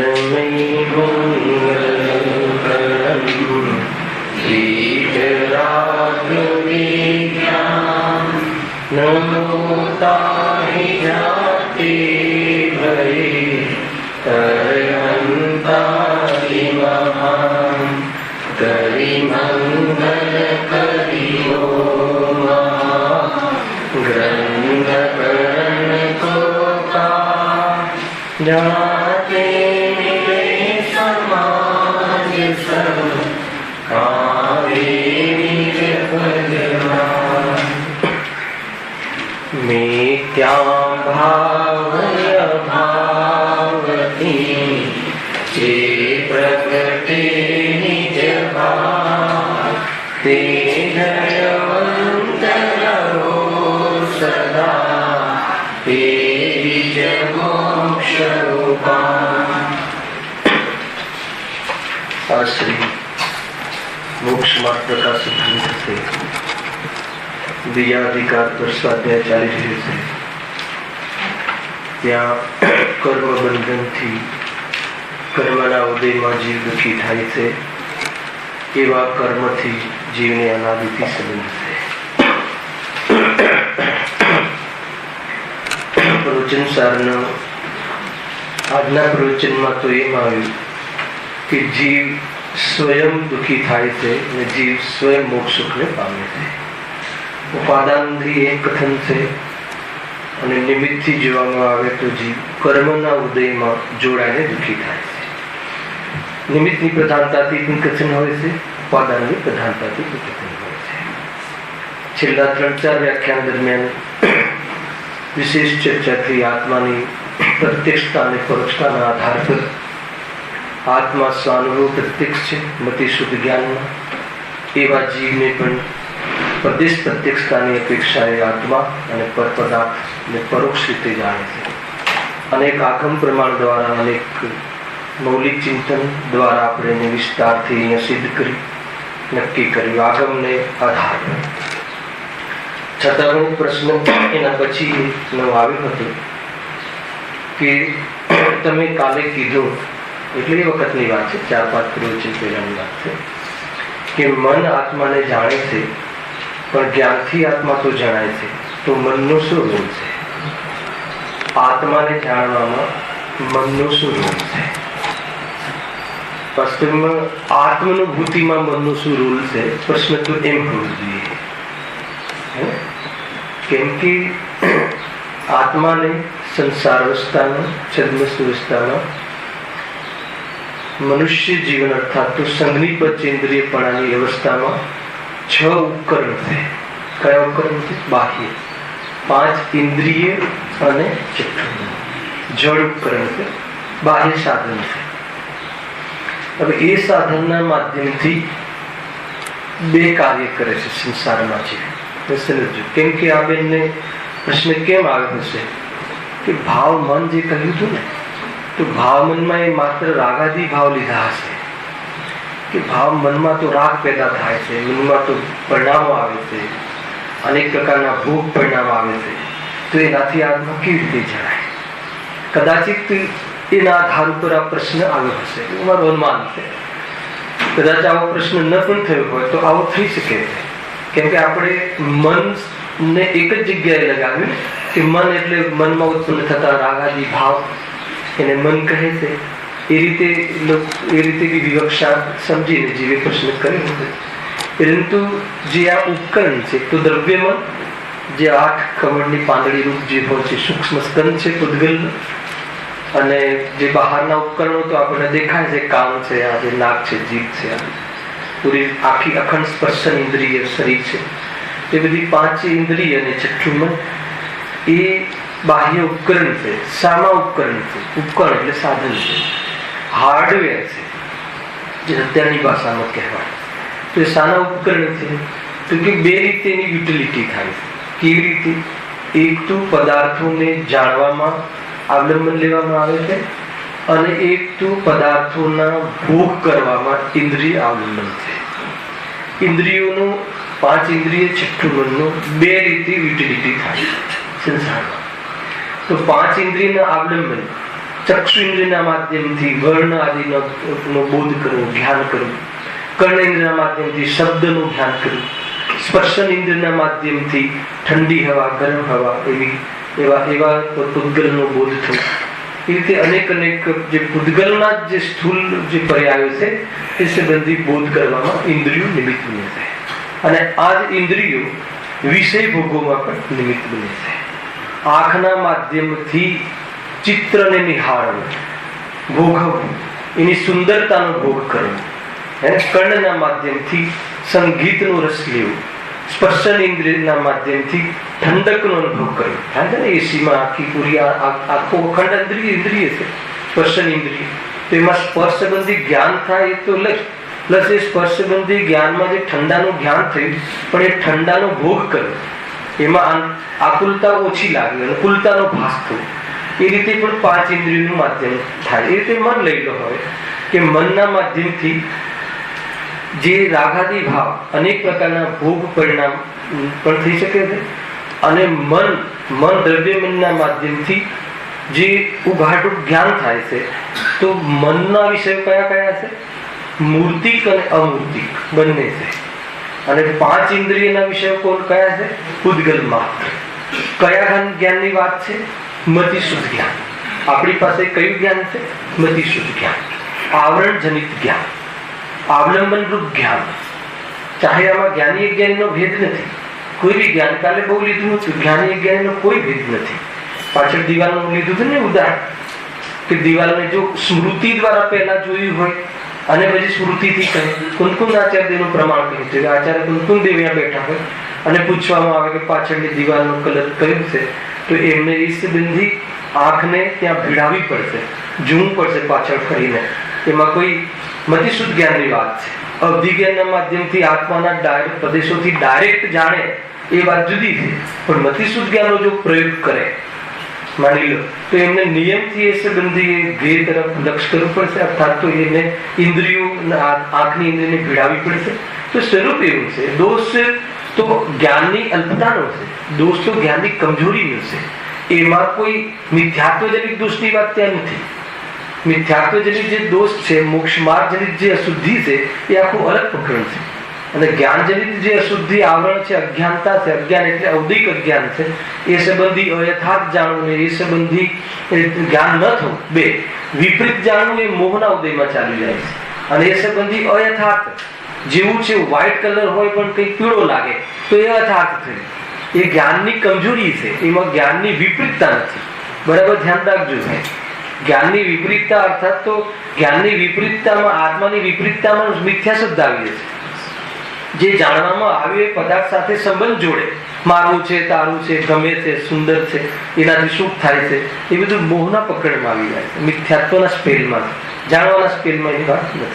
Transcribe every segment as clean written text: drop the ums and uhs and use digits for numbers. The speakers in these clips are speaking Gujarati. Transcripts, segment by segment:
तन्मयी मंगलम विज्ञान नमो ताहि जाति भई तरहंताहि महान करि मंगल करियो ग्रंथ करण को का जाते मिले समाज सब मिथ्या भावय भावती चे प्रगटे निज भाव ते जयवंत रहो सदा ते विज मोक्ष श्री मोक्ष मार्ग प्रकाशित से बीजाधिकार पर स्वाध्याय चाली रह्यो छे। ત્યાં કર્મ બંધનથી કર્મના ઉદયમાં જીવ દુઃખી થાય છે, એવા કર્મથી જીવને અનાદિથી સંબંધ છે। પ્રવચન સારનો આજના પ્રવચનમાં તો એમ આવ્યું કે જીવ स्वयं दुखी थाय छे ने जीव स्वयं मोक्ष सुखने पामे छे। उपादानથી એક કથન છે અને નિમિત્તથી જોવામાં આવે તો જીવ કર્મના ઉદયમાં જોડાઈને દુઃખી થાય છે। નિમિત્તની પ્રધાનતાથી પણ કથન હોય છે, ઉપાદાનની પ્રધાનતાથી પણ કથન હોય છે। છેલ્લા 3-4 વ્યાખ્યાન દરમિયાન વિશેષ ચર્ચાથી આત્માની પ્રત્યક્ષતા અને પરોક્ષતાના આધાર પર आत्मा स्वानुभव प्रत्यक्ष है, मति शुद्ध ज्ञान में एवं जीव ने पण प्रदेश प्रत्यक्षता की अपेक्षा आत्मा और पर पदार्थ ने परोक्ष रीते जाने से अनेक आगम प्रमाण द्वारा अनेक मौलिक चिंतन द्वारा अपने विस्तार थी सिद्ध करी नक्की करी आगम ने आधार पर छता प्रश्न एना पछी नो आव्यो हतो कि तमे काले कीधुं એટલે એ વખતની વાત છે, 4-5 પ્રવચન પહેલાની વાત છે કે મન આત્માને જાણે છે, પણ જ્ઞાનથી આત્મા તો જણાય છે, તો મનનો શું રોલ છે? આત્માને જાણવામાં મનનો શું રોલ છે? વાસ્તવમાં આત્માનુભૂતિમાં મનનો શું રોલ છે? પ્રશ્ન તો એમ હોવો જોઈએ, કેમ કે આત્માને સંસાર અવસ્થામાં છદ્મસ્થ અવસ્થામાં मनुष्य जीवन अर्थात तो संघनी पंचेन्द्रियपणानी अवस्था में 6 उपकरण थे। क्या उपकरण थे? बाह्य 5 इंद्रिय अने जड़ उपकरण थे, बाह्य साधन थे। अब ये साधन माध्यम थी 2 कार्य करे छे संसार में जीव। समझो केम के आ बेन ने प्रश्न केम आव्यो हशे कि भाव मन जे कह्युं हतुं ने तो भाव मन में मात्र रागादी भाव लीधा हशे कि भाव मन में तो राग पैदा थाय छे, मन में तो परिणामों आवे छे, अनेक प्रकारना भोग परिणाम आवे छे, तो एनाथी आत्मा केवी रीते जणाय? कदाचित एना आधार पर आ प्रश्न आव्यो हशे, मारो अनुमान छे। कदाच आवो प्रश्न न पण थयो होय तो आवो थई शके छे, केम के आपणे मन ने एक ज जग्याए लगाव्युं कि मन एटले मन में उत्पन्न थता रागादी भाव એને મન કહે છે। એ રીતે બી વિવક્ષા સમજીને જીવે પ્રશ્ન કર્યો હતો। પરંતુ જે આ ઉપકરણ છે તો દ્રવ્યમાં જે 8 કમળની પાંદડી રૂપ જે હોય છે સૂક્ષ્મ સ્કંદ છે પૂદગલ, અને જે બહારના ઉપકરણો તો આપણને દેખાય છે, કાન છે, આ જે નાક છે, જીભ છે, પૂરી આખી અખંડ સ્પર્શન ઇન્દ્રિય શરીર છે, એ બધી 5 ઇન્દ્રિય અને છઠ્ઠું મન એ बाह्य उपकरण से सामा उपकरण से उपकरण એટલે સાધન છે, હાર્ડવેર છે જે અત્યારની ભાષામાં કહેવાય। તો એ સાના ઉપકરણ છે તો કે 2 રીતે એની યુટિલિટી થાય છે। કેવી રીતે? એક તો પદાર્થોને જાણવામાં અવલંબન લેવામાં આવે છે, અને એક તો પદાર્થોના ભોગ કરવામાં ઇન્દ્રિય અવલંબન છે। ઇન્દ્રિયોનો 5 ઇન્દ્રિય છઠ્ઠું મનનો 2 રીતે યુટિલિટી થાય છે સંસારમાં। तो 5 इंद्रिय अवलंबन ચક્ષુઇન્દ્રિયના માધ્યમથી વર્ણ આદિનો બોધ કરવો, ધ્યાન કરવું, કર્ણેન્દ્રના માધ્યમથી શબ્દનું ધ્યાન કરવું, સ્પર્શનેન્દ્રના માધ્યમથી ઠંડી હવા, ગરમ હવા, એવા પૂતગલનો બોધ થયો. એ રીતે અનેક જે પૂતગલના જે સ્થૂલ જે પર્યાયો છે એ સંબંધી બોધ કરવામાં ઇન્દ્રિયો નિમિત્ત બને છે. અને આ જ ઇન્દ્રિયો વિષય ભોગોમાં પણ નિમિત્ત બને છે. આંખના માધ્યમથી ચિત્રને નિહાળવું, ભોગવવું, એની સુંદરતાનો ભોગ કરવો, કર્ણના માધ્યમથી સંગીતનો રસ લેવો, સ્પર્શન ઇન્દ્રિયના માધ્યમથી ઠંડકનો અનુભવ કરવો. થાય છે ને એસીમાં આખી પૂરી આખો અખંડ ઇન્દ્રિય છે સ્પર્શન ઇન્દ્રિય. તો એમાં સ્પર્શ સંબંધી જ્ઞાન થાય એ તો પ્લસ એ સ્પર્શ સંબંધી જ્ઞાનમાં જે ઠંડાનું જ્ઞાન થયું પણ એ ઠંડાનો ભોગ કરવો, એમાં આકુલતા ઓછી લાગે, અનુકૂળતાનો ભાસ થયો. એ રીતે પણ 5 ઇન્દ્રિયોનું માધ્યમ થાય. એ રીતે મન લઈ લો હવે કે મનના માધ્યમથી જે રાગાદી ભાવ અનેક પ્રકારના ભોગ પરિણામ પણ થઈ શકે છે. અને મન દ્રવ્ય મનના માધ્યમથી જે ઉઘાટું જ્ઞાન થાય છે. તો મનના વિષયો કયા કયા છે? મૂર્તિક અને અમૂર્તિક બંને છે. અને 5 ઇન્દ્રિયના વિષયો કોણ કયા છે? પૂતગલ માત્ર. કયા જ્ઞાનની વાત છે? મતિશુદ્ધ જ્ઞાન. આપણી પાસે કયું જ્ઞાન છે? મતિશુદ્ધ જ્ઞાન, આવરણ જનિત જ્ઞાન, અવલંબન રૂપ જ્ઞાન. ચાહે આમાં જ્ઞાની અજ્ઞાનીનો ભેદ નથી. કોઈ બી જ્ઞાન, કાલે બહુ લીધું હતું, જ્ઞાની અજ્ઞાનીનો કોઈ ભેદ નથી. પાછળ દિવાલનું લીધું હતું ને ઉદાહરણ કે દિવાલને જો સ્મૃતિ દ્વારા પહેલા જોયું હોય અને પછી સ્મૃતિથી કહે. કુંકુમ આચાર્યનું પ્રમાણ કહ્યું છે. આચાર્ય કુંકુમ દેવ અહીંયા બેઠા હોય અને પૂછવામાં આવે કે પાછળની દિવાલનો કલર કયો છે, તો એમને એ સંબંધી આંખને ત્યાં ભીડાવી પડશે, જોવું પડશે પાછળ ફરીને. એમાં કોઈ મતિશુદ્ધ જ્ઞાનની વાત છે. અવધિ જ્ઞાનના માધ્યમથી આત્માના ડાયરેક્ટ પ્રદેશોથી ડાયરેક્ટ જાણે એ વાત જુદી છે. પણ મતિશુદ્ધ જ્ઞાનનો જો પ્રયોગ કરે માની લો તો એમને નિયમથી એ સંબંધી ધ્યેય તરફ લક્ષ કરવું પડશે. અર્થાત તો એને ઇન્દ્રિયો, આંખની ઇન્દ્રિયને ભીડાવી પડશે. તો સ્વરૂપ એવું છે. દોષ તો જ્ઞાનની અલ્પતાનો છે, દોષ તો જ્ઞાનની કમજોરીનો છે. એમાં કોઈ મિથ્યાત્વજનિક દોષની વાત ત્યાં નથી. મિથ્યાત્વજનિત જે દોષ છે, મોક્ષ માર્ગ જનિત જે અશુદ્ધિ છે, એ આખું અલગ પ્રકરણ છે. અને જ્ઞાનજનિત જે અશુદ્ધિ આવરણ છે, અજ્ઞાનતા છે, અજ્ઞાન એટલે અવધિક અજ્ઞાન છે, એ સંબંધી અયથાર્થ જાણવું, એ સંબંધી જ્ઞાન ન થવું, બે વિપરીત જાણવું એ મોહના ઉદયમાં ચાલી જાય છે. અને એ સંબંધી અયથાર્થ જેવું છે, વ્હાઈટ કલર હોય પણ કંઈક પીળો લાગે તો એ અયથાર્થ થયું. એ જ્ઞાનની કમજોરી છે. એમાં જ્ઞાનની વિપરીતતા નથી. બરાબર ધ્યાન રાખજો. જ્ઞાનની વિપરીતતા અર્થાત તો જ્ઞાનની વિપરીતતામાં, આત્માની વિપરીતતામાં મિથ્યા શબ્દ આવી જશે. જે જાણવામાં આવે પદાર્થ સાથે સંબંધ જોડે, મારું છે, તારું છે, ગમે છે, સુંદર છે, એનાથી સુખ થાય છે, એ બધું મોહના પકડમાં આવી જાય છે. મિથ્યાત્વના સ્પેલમાં, જાણવાના સ્પેલમાં એની વાત નથી.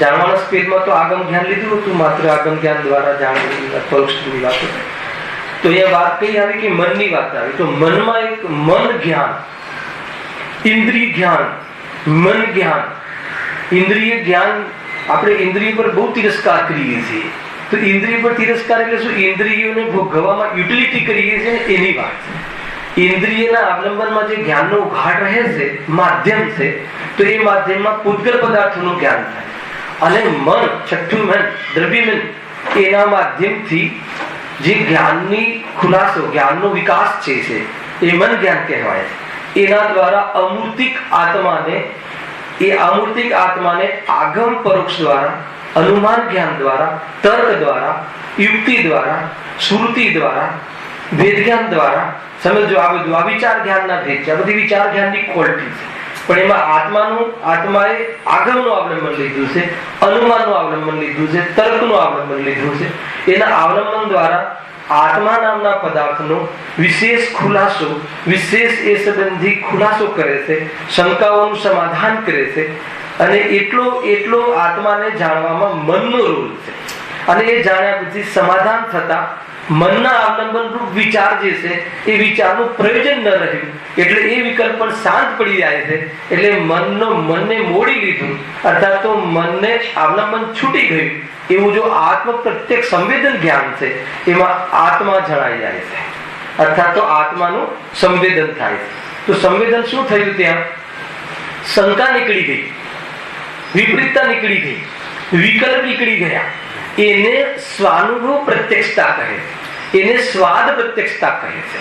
જાણવાના સ્પેલમાં તો આગમ જ્ઞાન લીધું હતું, માત્ર આગમ જ્ઞાન દ્વારા જાણવાની પરોક્ષની વાત. તો અહીંયા વાત કઈ આવી કે મનની વાત આવી. તો મનમાં એક મન જ્ઞાન, ઇન્દ્રિય જ્ઞાન, મન જ્ઞાન. ઇન્દ્રિય જ્ઞાન આપણે ઇન્દ્રિય પર બહુ તિરસ્કાર કરીએ છીએ. તો ઇન્દ્રિય પર તિરસ્કાર એટલે શું? ઇન્દ્રિયોને ભોગવવામાં યુટિલિટી કરીએ છીએ ને એની વાત છે. ઇન્દ્રિયના અવલંબનમાં જે જ્ઞાનનો ઉઘાટ રહે છે, માધ્યમ છે, તો એ માધ્યમમાં પૂતગલ પદાર્થોનું જ્ઞાન થાય. અને મન, છઠ્ઠું મન, દ્રવ્ય મન, એના માધ્યમથી જે જ્ઞાનની ખુલાસો, જ્ઞાનનો વિકાસ છે એ મન જ્ઞાન કહેવાય છે. એના દ્વારા અમૂર્તિક આત્માને આગમ પરોક્ષ દ્વારા, અનુમાન જ્ઞાન દ્વારા, તર્ક દ્વારા, યુક્તિ દ્વારા, સ્મૃતિ દ્વારા, વેદ જ્ઞાન દ્વારા સમજો. આ બધું આ વિચાર જ્ઞાનના ભેદ છે. આ બધી વિચાર જ્ઞાનની ક્વોલિટી છે. પણ એમાં આત્માએ આગમનું અવલંબન લીધું છે, અનુમાનનું અવલંબન લીધું છે, તર્કનું અવલંબન લીધું છે. એના અવલંબન દ્વારા આત્મા નામના પદાર્થનો વિશેષ ખુલાસો, વિશેષ એ સંબંધી ખુલાસો કરે છે, શંકાઓનું સમાધાન કરે છે. અને એટલો આત્માને જાણવામાં મનનો રોલ છે. અને એ જાણ્યા પછી સમાધાન થતા મનના અવલંબન રૂપ વિચાર જે છે એ વિચારનું પ્રયોજન ન રહ્યું એટલે એ વિકલ્પ પણ શાંત પડી જાય છે. એટલે મનને મોડી લીધું, અર્થાત તો મનને અવલંબન છૂટી ગયું. એવું જો આત્મ પ્રત્યક્ષ સંવેદન જ્ઞાન છે એમાં આત્મા જણાઈ જાય છે, અર્થાત તો આત્માનું સંવેદન થાય છે. તો સંવેદન શું થયું ત્યાં? શંકા નીકળી ગઈ, વિપરીતતા નીકળી ગઈ, વિકલ્પ નીકળી ગયા, એને સ્વાનુભવ પ્રત્યક્ષતા કહે છે, એને સ્વાદ પ્રત્યક્ષતા કહે છે.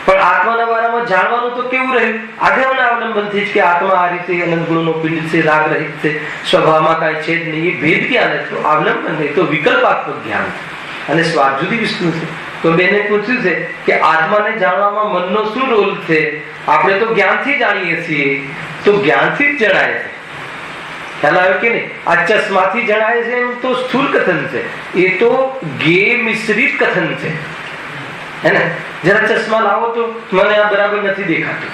પણ આત્માના બારામાં જાણવાનું તો કેવું રહ્યું? આગળના અવલંબનથી જ કે આત્મા આ રીતે અનંત ગુણનો પિંડ છે, રાગ રહિત છે, સ્વભાવમાં કાંઈ છે જ નહીં, એ ભેદ જ્ઞાન હતું, અવલંબન નહીં, તો વિકલ્પાત્મક જ્ઞાન છે. અને સ્વાદ જુદી વસ્તુ છે. તો બેને પૂછ્યું છે કે આત્માને જાણવામાં મનનો શું રોલ છે? આપણે તો જ્ઞાનથી જાણીએ છીએ, તો જ્ઞાનથી જ જણાય છે. ખ્યાલ આવ્યો કે નહીં? આ ચશ્માથી જણાય છે એમ તો સ્થૂલ કથન છે, એ તો ગે મિશ્રિત કથન છે, હે ને? જરા ચશ્મા લાવો તો મને આ બરાબર નથી દેખાતું.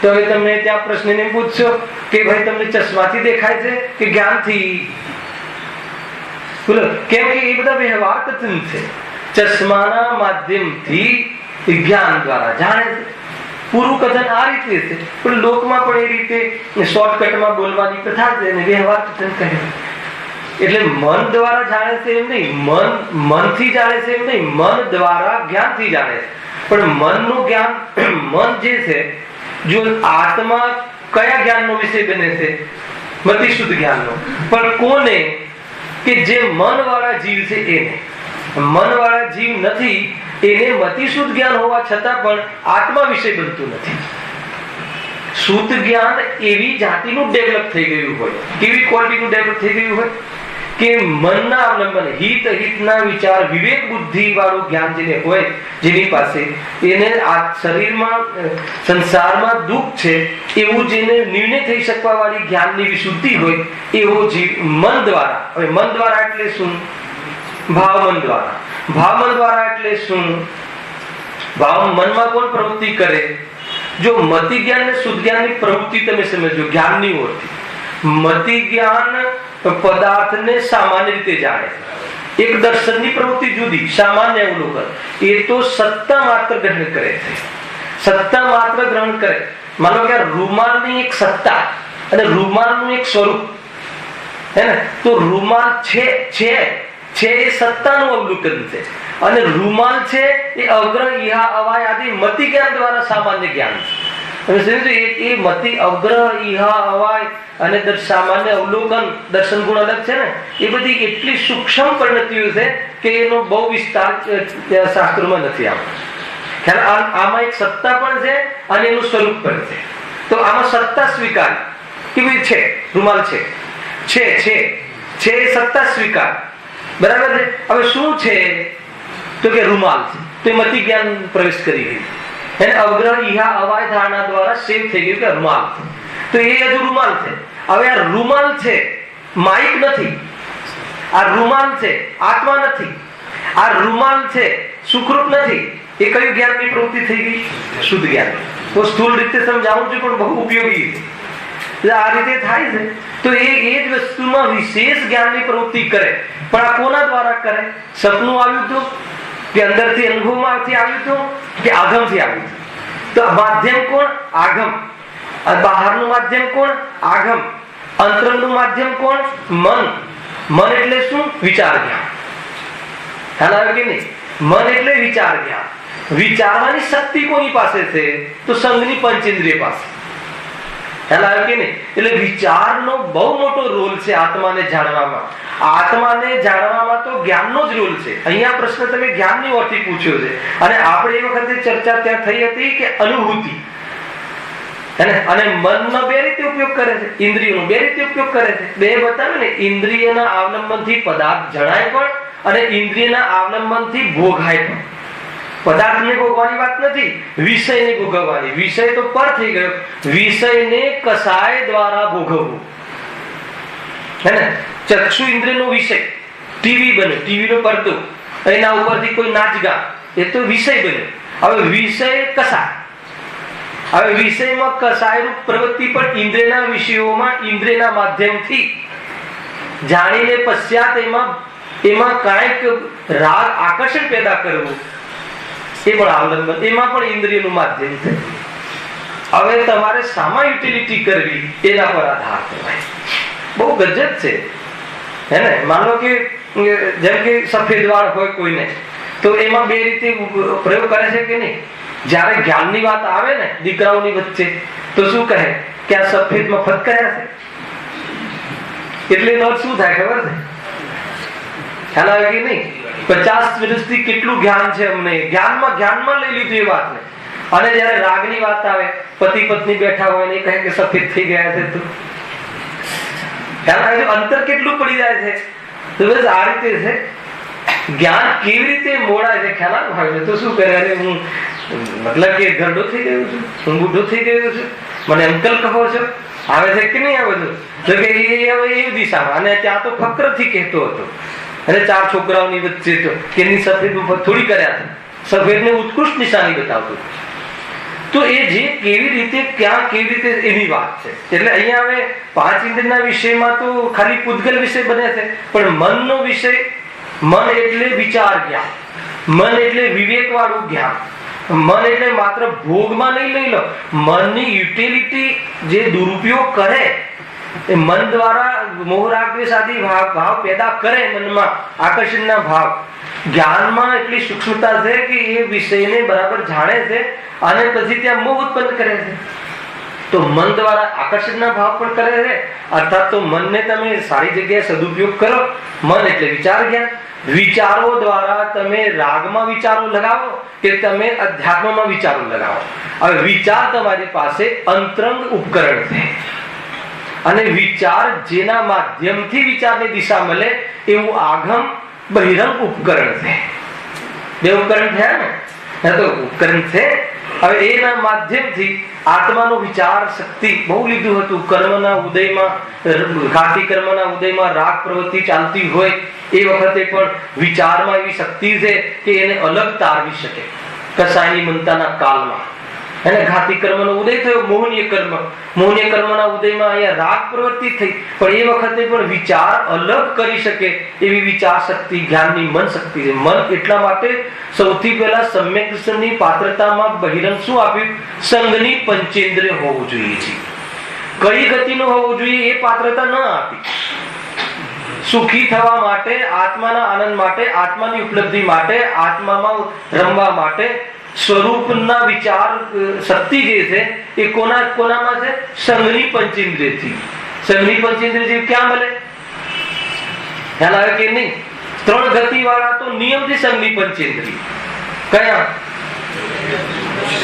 તો હવે તમને ત્યાં પ્રશ્નને પૂછશો કે ભાઈ તમને ચશ્માથી દેખાય છે કે જ્ઞાનથી? બોલો, કેમ કે એ બધા વ્યવહાર કથન છે. ચશ્માના માધ્યમથી જ્ઞાન દ્વારા જાણે છે. પૂરું કથન આ રીતે છે, પણ લોકમાં પણ એ રીતે શોર્ટકટમાં બોલવાની પ્રથા છે અને વ્યવહાર કથન કહે. એટલે મન દ્વારા જાણે છે એમ નહીં, મનથી જાણે છે એમ નહીં, મન દ્વારા જ્ઞાનથી જાણે છે. પણ મનનું જ્ઞાન, મન જે છે, જો આત્મા કયા જ્ઞાનનો વિષય બને છે? મતિશુદ્ધ જ્ઞાનનો. પણ કોને? કે જે મન વાળા જીવ છે એને. મન વાળા જીવ નથી, એને મતિશુદ્ધ જ્ઞાન હોવા છતાં પણ આત્મા વિષય બનતું નથી. શુદ્ધ જ્ઞાન એવી જાતિનું ડેવલપ થઈ ગયું હોય, કેવી ક્વોલિટીનું ડેવલપ થઈ ગયું હોય કે મનના અવલંબન, હિત અહિતના વિચાર, વિવેક બુદ્ધિ વાળું જ્ઞાન જેને હોય, જેની પાસે, એને આ શરીરમાં સંસારમાં દુઃખ છે એવું જેને નિર્ણય થઈ શકવા વાળી જ્ઞાનની વિશુદ્ધિ હોય, એવો જીવ મન દ્વારા. હવે મન દ્વારા એટલે શું? ભાવ મન દ્વારા. ભાવ મન દ્વારા એટલે શું? ભાવ મનમાં કોણ પ્રવૃત્તિ કરે? જો મતિ જ્ઞાન ને શુદ્ધ જ્ઞાનની પ્રવૃત્તિ તમે સમજો, જ્ઞાનની ઓળખી. મતિ જ્ઞાન પદાર્થને સામાન્ય રીતે જાણે છે. એક દર્શનની પ્રવૃત્તિ જુદી, સામાન્ય અવલોકન. એ તો સત્તા માત્ર ગ્રહણ કરે છે, સત્તા માત્ર ગ્રહણ કરે. માનો કે રૂમાલની એક સત્તા અને રૂમાલનું એક સ્વરૂપ, હે ને? તો રૂમાલ છે એ સત્તાનું અવલોકન છે, અને રૂમાલ છે એ અગ્ર ઇહા અવાય આદિ મતિ જ્ઞાન દ્વારા સામાન્ય જ્ઞાન છે. એ મતિ અગ્ર ઇહા અવાય અને સામાન્ય અવલોકન, દર્શન ગુણ અલગ છે ને, એ બધી એટલી સૂક્ષ્મ પરિણતિઓ છે કે એનો બહુ વિસ્તાર શાસ્ત્રોમાં નથી આવતો. આમાં એક સત્તા પણ છે અને એનું સ્વરૂપ પણ છે. તો આમાં સત્તા સ્વીકાર કે ભાઈ છે, રૂમાલ છે એ સત્તા સ્વીકાર, બરાબર છે. હવે શું છે? તો કે રૂમાલ છે. તો એ મતિ જ્ઞાન પ્રવેશ કરી ગયું, એને અગ્રહ ઇહા અવાય ધારણા દ્વારા સેવ થઈ ગયું કે રૂમાલ છે. તો એ હજુ રૂમાલ છે. હવે આ રૂમાલ છે, માઇક નથી. આ રૂમાલ છે, આત્મા નથી. આ રૂમાલ છે, સુખરૂપ નથી. એ કયું જ્ઞાનની પ્રવૃત્તિ થઈ ગઈ? શુદ્ધ જ્ઞાન. તો સ્થૂળ રીતે સમજાવું છું પણ બહુ ઉપયોગી છે. આ રીતે થાય છે. તો એ જ વસ્તુમાં વિશેષ જ્ઞાનની પ્રવૃત્તિ કરે. પણ આ કોના દ્વારા કરે? સપનું આવ્યું હતું કે અંદરથી અનુભવમાંથી આવ્યું હતું કે આગમથી આવ્યું હતું? તો માધ્યમ કોણ? આગમ. બહારનું માધ્યમ કોણ? આગમ. અંતરંગનું માધ્યમ કોણ? મન. મન એટલે શું? વિચાર જ્ઞાન. ખ્યાલ આવે કે નહીં? મન એટલે વિચાર જ્ઞાન. વિચારવાની શક્તિ કોની પાસે છે? તો સંઘની પંચેન્દ્રિય પાસે. ખ્યાલ આવે કે નહીં? એટલે વિચારનો બહુ મોટો રોલ છે આત્માને જાણવામાં. આત્માને જાણવામાં તો જ્ઞાનનો જ રોલ છે. અહીંયા પ્રશ્ન તમે જ્ઞાનની ઓરથી પૂછ્યો છે, અને આપણે એ વખતે ચર્ચા ત્યાં થઈ હતી કે અનુભૂતિ, અને મનનો બે રીતે ઉપયોગ કરે છે, ઇન્દ્રિયોનો બે રીતે ઉપયોગ કરે છે. બે બતાવે ને, ઇન્દ્રિયના અવલંબનથી પદાર્થ જણાય પણ અને ઇન્દ્રિયના અવલંબનથી ભોગાય પણ. પદાર્થને ભોગવાની વાત નથી, વિષયને ભોગવવાની. વિષય તો પર થઈ ગયો, વિષયને કસાય દ્વારા ભોગવવું, હે ને? ચક્ષુ ઇન્દ્રિયનો વિષય, ટીવી બને, ટીવીનો પડદો, એના ઉપરથી કોઈ નાચગા, એ તો વિષય બને. હવે વિષય કસાય. હવે વિષયમાં કસાયરૂપ પ્રવૃત્તિ પણ ઇન્દ્રિયના વિષયોમાં ઇન્દ્રિયના માધ્યમથી જાણીને પશ્ચાત એમાં કાંઈક રાગ આકર્ષણ પેદા કરવું, એ પણ અવલંબન, એમાં પણ ઇન્દ્રિયનું માધ્યમ છે. હવે તમારે સામા યુટિલિટી કરવી એના પર આધાર કરાય. બહુ ગજબ છે, હે ને? માનો કે જેમ કે સફેદ વાળ હોય કોઈને, તો એમાં બે રીતે પ્રયોગ કરે છે કે નહીં? જયારે જ્ઞાનની વાત આવે ને દીકરાઓની વચ્ચે, તો શું કહે કે આ સફેદમાં ફટકાર્યા છે? એટલે એનો અર્થ શું થાય ખબર છે? ખ્યાલ આવે કે નહીં? 50 વર્ષથી કેટલું જ્ઞાન છે અમને, જ્ઞાનમાં લઈ લીધું એ વાતને. અને જયારે રાગની વાત આવે, પતિ પત્ની બેઠા હોય ને કહે કે સફેદ થઈ ગયા છે, તો ખ્યાલ આવે અંતર કેટલું પડી જાય છે. તો બસ આ રીતે છે જ્ઞાન કેવી રીતે મોડાય છે. ખ્યાલ આવે તો શું કરે, અરે હું મતલબ કે ગરડો થઈ ગયો છું, હું બુઢો થઈ ગયો છું, મને અંકલ કહો છો, આવે છે કે નહીં આવે? તો કે એ દિશામાં. અને ત્યાં તો ફક્રથી કહેતો હતો, અને 4 છોકરાઓની વચ્ચે તો કેની સફેદ થોડી કર્યા છે, સફેદને ઉત્કૃષ્ટ નિશાની બતાવતું. તો એ જે કેવી રીતે ક્યાં કેવી રીતે એની વાત છે. એટલે અહીંયા હવે 5 ઇન્દ્રિયના વિષયમાં તો ખાલી પૂતગલ વિષય બને છે, પણ મનનો વિષય, મન એટલે વિચાર જ્ઞાન, મન એટલે વિવેક વાળું જ્ઞાન, મન એટલે માત્ર ભોગમાં નહીં લઈ લો, મનની યુટિલિટી જે દુરુપયોગ કરે એ મન દ્વારા મોહ રાગ દ્વેષ આદિ ભાવ પેદા કરે, મનમાં આકર્ષણના ભાવ. જ્ઞાનમાં એટલી સૂક્ષ્મતા છે કે એ વિષયને બરાબર જાણે છે અને પછી ત્યાં મોહ ઉત્પન્ન કરે છે. તો મન દ્વારા આકર્ષણના ભાવ પણ કરે છે, અર્થાત તો મનને તમે સારી જગ્યાએ સદુપયોગ કરો. મન એટલે વિચાર જ્ઞાન. વિચારો દ્વારા તમે રાગમાં વિચારો લગાવો કે તમે અધ્યાત્મમાં વિચારો લગાવો. હવે વિચાર તમારી પાસે અંતરંગ ઉપકરણ છે, અને વિચાર જેના માધ્યમથી વિચારની દિશા મળે એવું આગમ બહિરંગ ઉપકરણ છે. 2 ઉપકરણ થયા ને, તો ઉપકરણ છે. હવે એના માધ્યમથી આત્માનો વિચાર શક્તિ બહુ લીધું હતું. કર્મના ઉદયમાં, ઘાતી કર્મના ઉદયમાં રાગ પ્રવૃત્તિ ચાલતી હોય એ વખતે પણ વિચારમાં એવી શક્તિ છે કે એને અલગ તારવી શકે. કસાયની મનતાના કાળમાં એને ઘાતી કર્મનો ઉદય થયો, મોહનીય કર્મના ઉદયમાં અહીંયા રાગ પ્રવૃત્તિ થઈ, પણ એ વખતે પણ વિચાર અલગ કરી શકે એવી વિચાર શક્તિ જ્ઞાનની મન શક્તિ છે. મન એટલા માટે સૌથી પહેલા સમ્યક દર્શનની પાત્રતામાં બહિરંગ શું આપ્યું? સંઘની પંચેન્દ્રિય હોવું જોઈએ છે. કઈ ગતિનું હોવું જોઈએ એ પાત્રતા ન આપી. સુખી થવા માટે, આત્માના આનંદ માટે, આત્માની ઉપલબ્ધિ માટે, આત્મામાં રમવા માટે સ્વરૂપના વિચાર શક્તિ જે છે એ કોનામાં છે? સંઘની પંચેન્દ્રિયથી. સંઘની પંચેન્દ્રિય ક્યાં મળે? ખ્યાલ આવે કે નહીં? 3 ગતિ વાળા તો નિયમથી સંઘની પંચેન્દ્રિય કયા?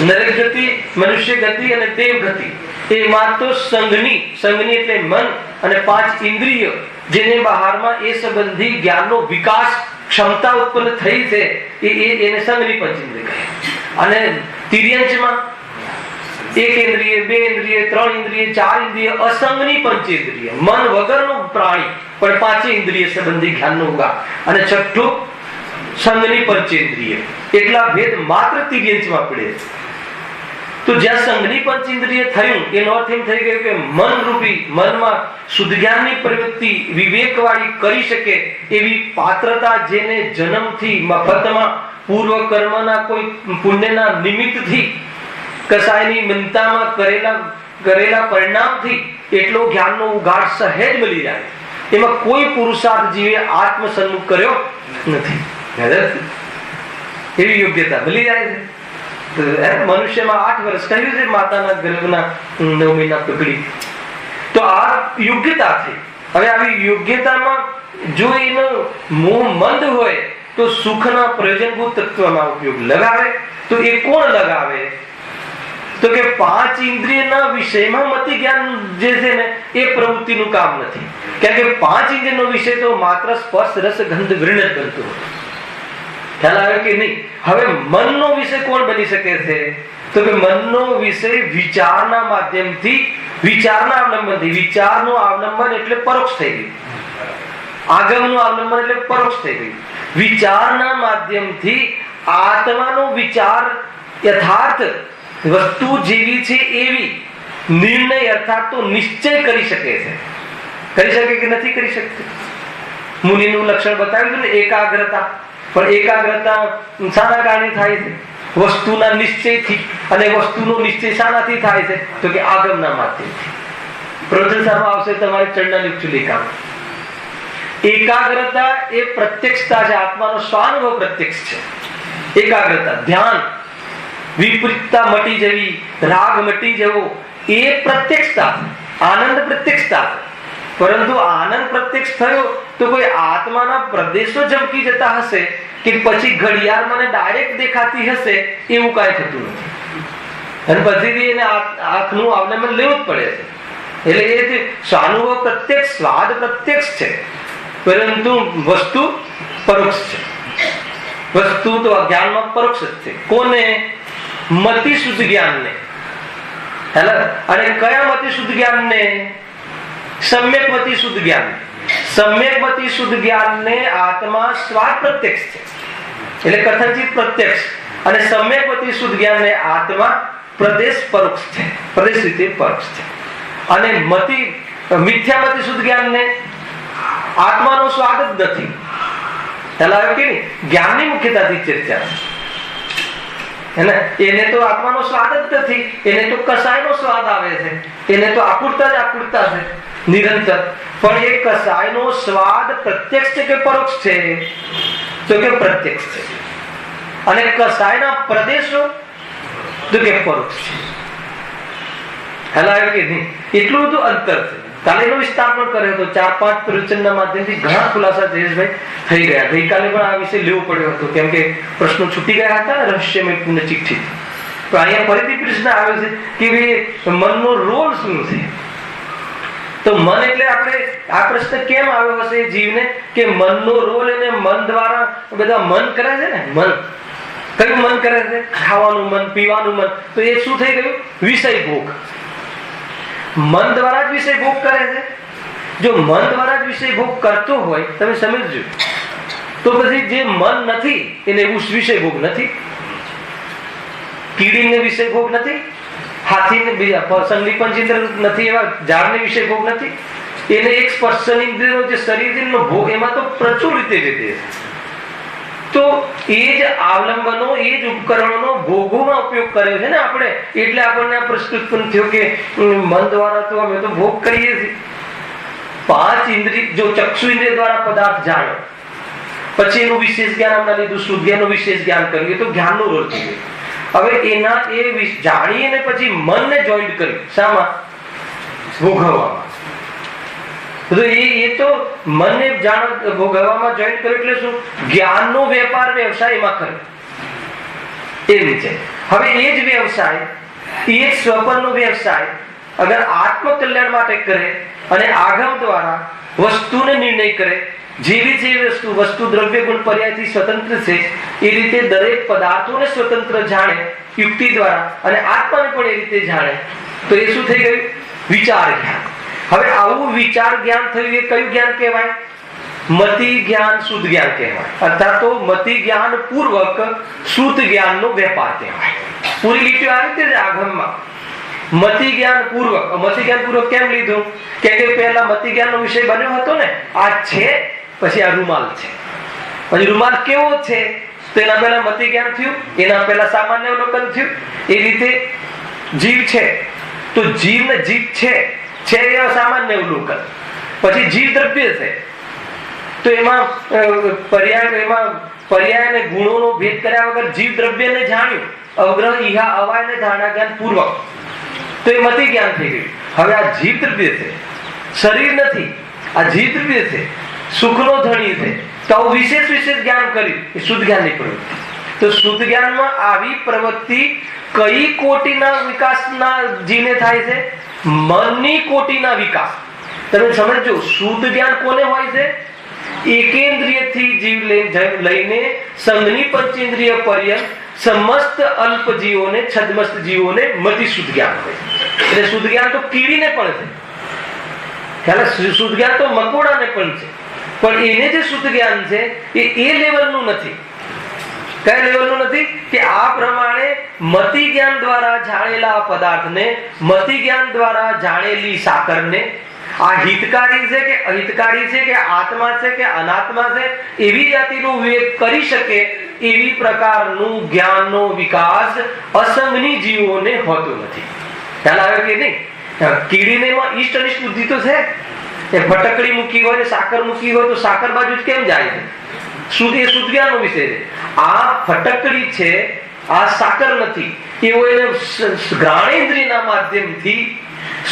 નરક ગતિ, મનુષ્ય ગતિ અને દેવ ગતિ. એમાં તો સંઘની એટલે મન અને 5 ઇન્દ્રિય જેને બહારમાં એ સંબંધી જ્ઞાનનો વિકાસ ક્ષમતા ઉત્પન્ન થઈ છે એને સંઘની પંચેન્દ્રિય કહે. અને તિર્યંચમાં 1 ઇન્દ્રિય, 2 ઇન્દ્રિય, 3 ઇન્દ્રિય, 4 ઇન્દ્રિય, અસંગની પંચેન્દ્રિય, મન વગરનું પ્રાણી પણ 5 ઇન્દ્રિય સંબંધી જ્ઞાનનો ઉગા. અને છઠ્ઠું સંઘની પંચેન્દ્રિય. એટલા ભેદ માત્ર તિર્યંચમાં પડે. તો જ્યાં સંઘની પંચેન્દ્રિય થયું એનો અર્થ એમ થઈ ગયો કે મન રૂપી મનમાં શુદ્ધ જ્ઞાનની પ્રવૃત્તિ વિવેકવાળી કરી શકે એવી પાત્રતા જેને જન્મથી મફતમાં પૂર્વ કર્મના કોઈ પુણ્યના નિમિત્તથી કસાયની મનતામાં કરેલા પરિણામથી એટલો જ્ઞાનનો ઉઘાડ સહેજ મળી જાય. એમાં કોઈ પુરુષાર્થ જીવે આત્મસન્મુખ કર્યો નથી. એવી યોગ્યતા મળી જાય છે. મનુષ્યમાં 8 વર્ષ કહ્યું છે માતાના ગર્ભના 9 મહિના પકડી. તો આ યોગ્યતા છે. હવે આવી યોગ્યતામાં જો એનો મોહ મંદ હોય તો સુખના પ્રયોજનભૂત તત્વમાં ઉપયોગ લગાવે. તો એ કોણ લગાવે? તો કે 5 ઇન્દ્રિયના વિષયમાં મતિ જ્ઞાન જે છે ને એ પ્રવૃત્તિનું કામ નથી. કારણ કે 5 ઇન્દ્રિયનો વિષય તો માત્ર સ્પર્શ રસ ગંધ વર્ણ જ બનતો. ખ્યાલ આવે કે નહીં? હવે મનનો વિષય કોણ બની શકે છે? તો કે મનનો વિષય વિચારના માધ્યમથી, વિચારના અવલંબનથી. વિચારનું અવલંબન એટલે પરોક્ષ થઈ ગયું, આગમનું અવલંબન એટલે પરોક્ષ થઈ ગયું. વિચારના માધ્યમથી આત્માનો વિચાર યથાર્થ વસ્તુ જેવી છે એવી નિર્ણય અર્થાત તો નિશ્ચય કરી શકે છે. કરી શકે કે નથી કરી શકતી? મુનિનું લક્ષણ બતાવ્યું ને એકાગ્રતા. પણ એકાગ્રતા શાના કારણે થાય છે? વસ્તુના નિશ્ચયથી. અને વસ્તુનો નિશ્ચય શાનાથી થાય છે? તો કે આગમના માધ્યમથી. પ્રવચનમાં આવશે તમારે ચંડાની ચુલિકા. એકાગ્રતા એ પ્રત્યક્ષતા છે, આત્માનો સ્વાનુભવ પ્રત્યક્ષ છે. એકાગ્રતા, ધ્યાન, વિપરીતતા મટી જવી, રાગ મટી જવો, એ પ્રત્યક્ષતા, આનંદ પ્રત્યક્ષતા. પરંતુ આનંદ પ્રત્યક્ષ થયો તો કોઈ આત્માના પ્રદેશો ઝબકી જતા હશે કે પછી ઘડિયાળ મને ડાયરેક્ટ દેખાતી હશે, એવું કાંઈ થતું નથી. અને પછી એને આંખનું અવલંબન લેવું જ પડે છે. એટલે એ જે સ્વાનુભવ પ્રત્યક્ષ, સ્વાદ પ્રત્યક્ષ છે, પરંતુ વસ્તુ પરોક્ષ છે. વસ્તુ તો જ્ઞાનમાં પરોક્ષ જ છે. કોને? મતિ શુદ્ધ જ્ઞાનને. અને કયા મતિ શુદ્ધ જ્ઞાનને? સમ્યક મતિ શુદ્ધ જ્ઞાન. સમ્યક મતિ શુદ્ધ જ્ઞાનને આત્મા સ્વાદ પ્રત્યક્ષ છે, એટલે કથનચિત પ્રત્યક્ષ. અને સમ્યક મતિ શુદ્ધ જ્ઞાનને આત્મા પ્રદેશ પરોક્ષ છે, પ્રદેશ રીતે પરોક્ષ છે. અને મતિ મિથ્યા મતિ શુદ્ધ જ્ઞાનને આત્માનો સ્વાદ જ નથી. જ્ઞાનની મુખ્યતાથી ચર્ચા. એને તો આત્માનો સ્વાદ જ નથી, એને તો કસાયનો સ્વાદ આવે છે, એને તો આકુરતા જ આકુરતા છે નિરંતર. પણ એ કસાયનો સ્વાદ પ્રત્યક્ષ છે કે પરોક્ષ છે? તો કે પ્રત્યક્ષ છે. અને કસાયના પ્રદેશો તો કે પરોક્ષ છે. કે નહીં? એટલું બધું અંતર છે. કાલે એનો વિસ્તાર પણ કર્યો હતો. 4-5 પ્રવચનના માધ્યમથી ઘણા ખુલાસા જયેશભાઈ થઈ ગયા. ગઈકાલે પણ આ વિષય લેવો પડ્યો હતો, કેમ કે પ્રશ્નો છૂટી ગયા હતા રહસ્યમય પુણ્ય ચિઠ્ઠી. તો અહીંયા ફરીથી પ્રશ્ન આવ્યો છે કે મનનો રોલ શું છે? તો મન એટલે આપણે આ પ્રશ્ન કેમ આવ્યો હશે જીવને કે મનનો રોલ, એને મન દ્વારા બધા મન કરે છે ને. મન કયું મન કરે છે? ખાવાનું મન, પીવાનું મન. તો એ શું થઈ ગયું? વિષય ભોગ. મન દ્વારા જ વિષય ભોગ કરે છે. જો મન દ્વારા જ વિષય ભોગ કરતો હોય, તમે સમજજો, તો પછી જે મન નથી એને એવું વિષય ભોગ નથી. કીડીને વિષય ભોગ નથી, હાથીને બીજા સંદીપંચેન્દ્ર નથી, એવા ઝાડને વિષય ભોગ નથી. એને એક સ્પર્શન ઇન્દ્રિયનો જે શરીરનો ભોગ, એમાં તો પ્રચુર રીતે છે. તો એ જ આવલંબનો, એ જ ઉપકરણોનો ભોગોમાં ઉપયોગ કર્યો છે ને આપણે. એટલે આપણને આ પ્રશ્ન ઉત્પન્ન થયો કે મન દ્વારા તો અમે તો ભોગ કરીએ છીએ. 5 ઇન્દ્રિય, જો ચક્ષુ ઇન્દ્રિય દ્વારા પદાર્થ જાણ્યો, પછી એનું વિશેષ જ્ઞાન આપણે લીધું, શુદ્ધ જ્ઞાનનું વિશેષ જ્ઞાન કર્યું, તો જ્ઞાનનો રોલ થઈ ગયો. હવે એના એ જાણીને પછી મનને જોઈન્ટ કર્યું. શામાં? ભોગવવામાં. તો એ તો મનને ભોગવવામાં જોઈન્ટ કર્યું એટલે શું? જ્ઞાનનો વેપાર વ્યવસાય એમાં કર્યો. એ રીતે હવે એ જ વ્યવસાય, એ જ સ્વપનનો વ્યવસાય અગર આત્મકલ્યાણ માટે કરે અને આગમ દ્વારા વસ્તુને નિર્ણય કરે, જેવી છે વસ્તુ દ્રવ્ય ગુણ પર્યાયથી સ્વતંત્ર છે, એ રીતે દરેક પદાર્થોને સ્વતંત્ર જાણે યુક્તિ દ્વારા, અને આત્માને પણ એ રીતે જાણે, તો એ શું થઈ ગયું? વિચાર જ્ઞાન. હવે આવું વિચાર જ્ઞાન થયું, એ કયું જ્ઞાન કહેવાય? મતિ જ્ઞાન શુદ્ધ જ્ઞાન કહેવાય. અર્થાત તો મતિ જ્ઞાન પૂર્વક શુદ્ધ જ્ઞાનનો વેપાર કહેવાય. પૂરી લીટીઓ આ રીતે જ આગમમાં મતિ જ્ઞાન પૂર્વક. મતિ જ્ઞાન પૂર્વક કેમ લીધું? કે પહેલા મતિ જ્ઞાનનો વિષય બન્યો હતો ને, આ છે, પછી આ રૂમાલ છે. પછી રૂમાલ કેવો છે? તો એના પહેલા મતિ જ્ઞાન થયું, એના પહેલા સામાન્ય અવલોકન થયું. એ રીતે જીવ છે, તો જીવને જીવ છે એ સામાન્ય અવલોકન. પછી જીવ દ્રવ્ય છે, તો એમાં પર્યાય અને ગુણોનો ભેદ કર્યા વગર જીવ દ્રવ્યને જાણ્યું, અવગ્રહ ઇહા અવાયને ધારણા જ્ઞાન પૂર્વક, તો એ મતિ જ્ઞાન થઈ ગયું. હવે આ જીવ દ્રવ્ય છે, શરીર નથી, આ જીવ દ્રવ્ય છે, સુખનો ધણી છે, તો આવું વિશેષ જ્ઞાન કર્યું, એ શુદ્ધ જ્ઞાનની પ્રવૃત્તિ. તો શુદ્ધ જ્ઞાનમાં આવી પ્રવૃત્તિ કઈ કોટીના વિકાસના જીવને થાય છે? મનની કોટીના વિકાસ. તમે સમજો, શુદ્ધ જ્ઞાન કોને હોય છે? એકેન્દ્રિયથી જીવ લઈને સંઘની પંચેન્દ્રિય પર્યંત સમસ્ત અલ્પ જીવોને, છદ્મસ્ત જીવોને મતિ શુદ્ધ જ્ઞાન હોય. એટલે શુદ્ધ જ્ઞાન તો કીડીને પણ છે, ખ્યાલ? શુદ્ધ જ્ઞાન તો મકોડાને પણ છે, પણ એને જે શુદ્ધ જ્ઞાન છે એ લેવલનું નથી. કયા લેવલનું નથી? કે આ પ્રમાણે મતિ જ્ઞાન દ્વારા જાણેલા પદાર્થને, મતિ જ્ઞાન દ્વારા જાણેલી સાકરને, આ હિતકારી છે કે અહિતકારી છે, કે આત્મા છે કે અનાત્મા છે, એવી જાતિનું વિવેક કરી શકે એવી પ્રકારનું જ્ઞાનનો વિકાસ અસંગની જીવોને હોતો નથી. ખ્યાલ આવે કે નહીં? કીડીને એમાં ઈષ્ટ અનિષ્ટ બુદ્ધિ તો છે. એ ફટકડી મૂકી હોય, સાકર મૂકી હોય, તો સાકર બાજુ જ કેમ જાય છે? શુદ્ધ જ્ઞાનનો વિષય છે. આ ફટકડી છે, આ સાકર નથી. એવો એને ઘ્રાણેન્દ્રિયના માધ્યમથી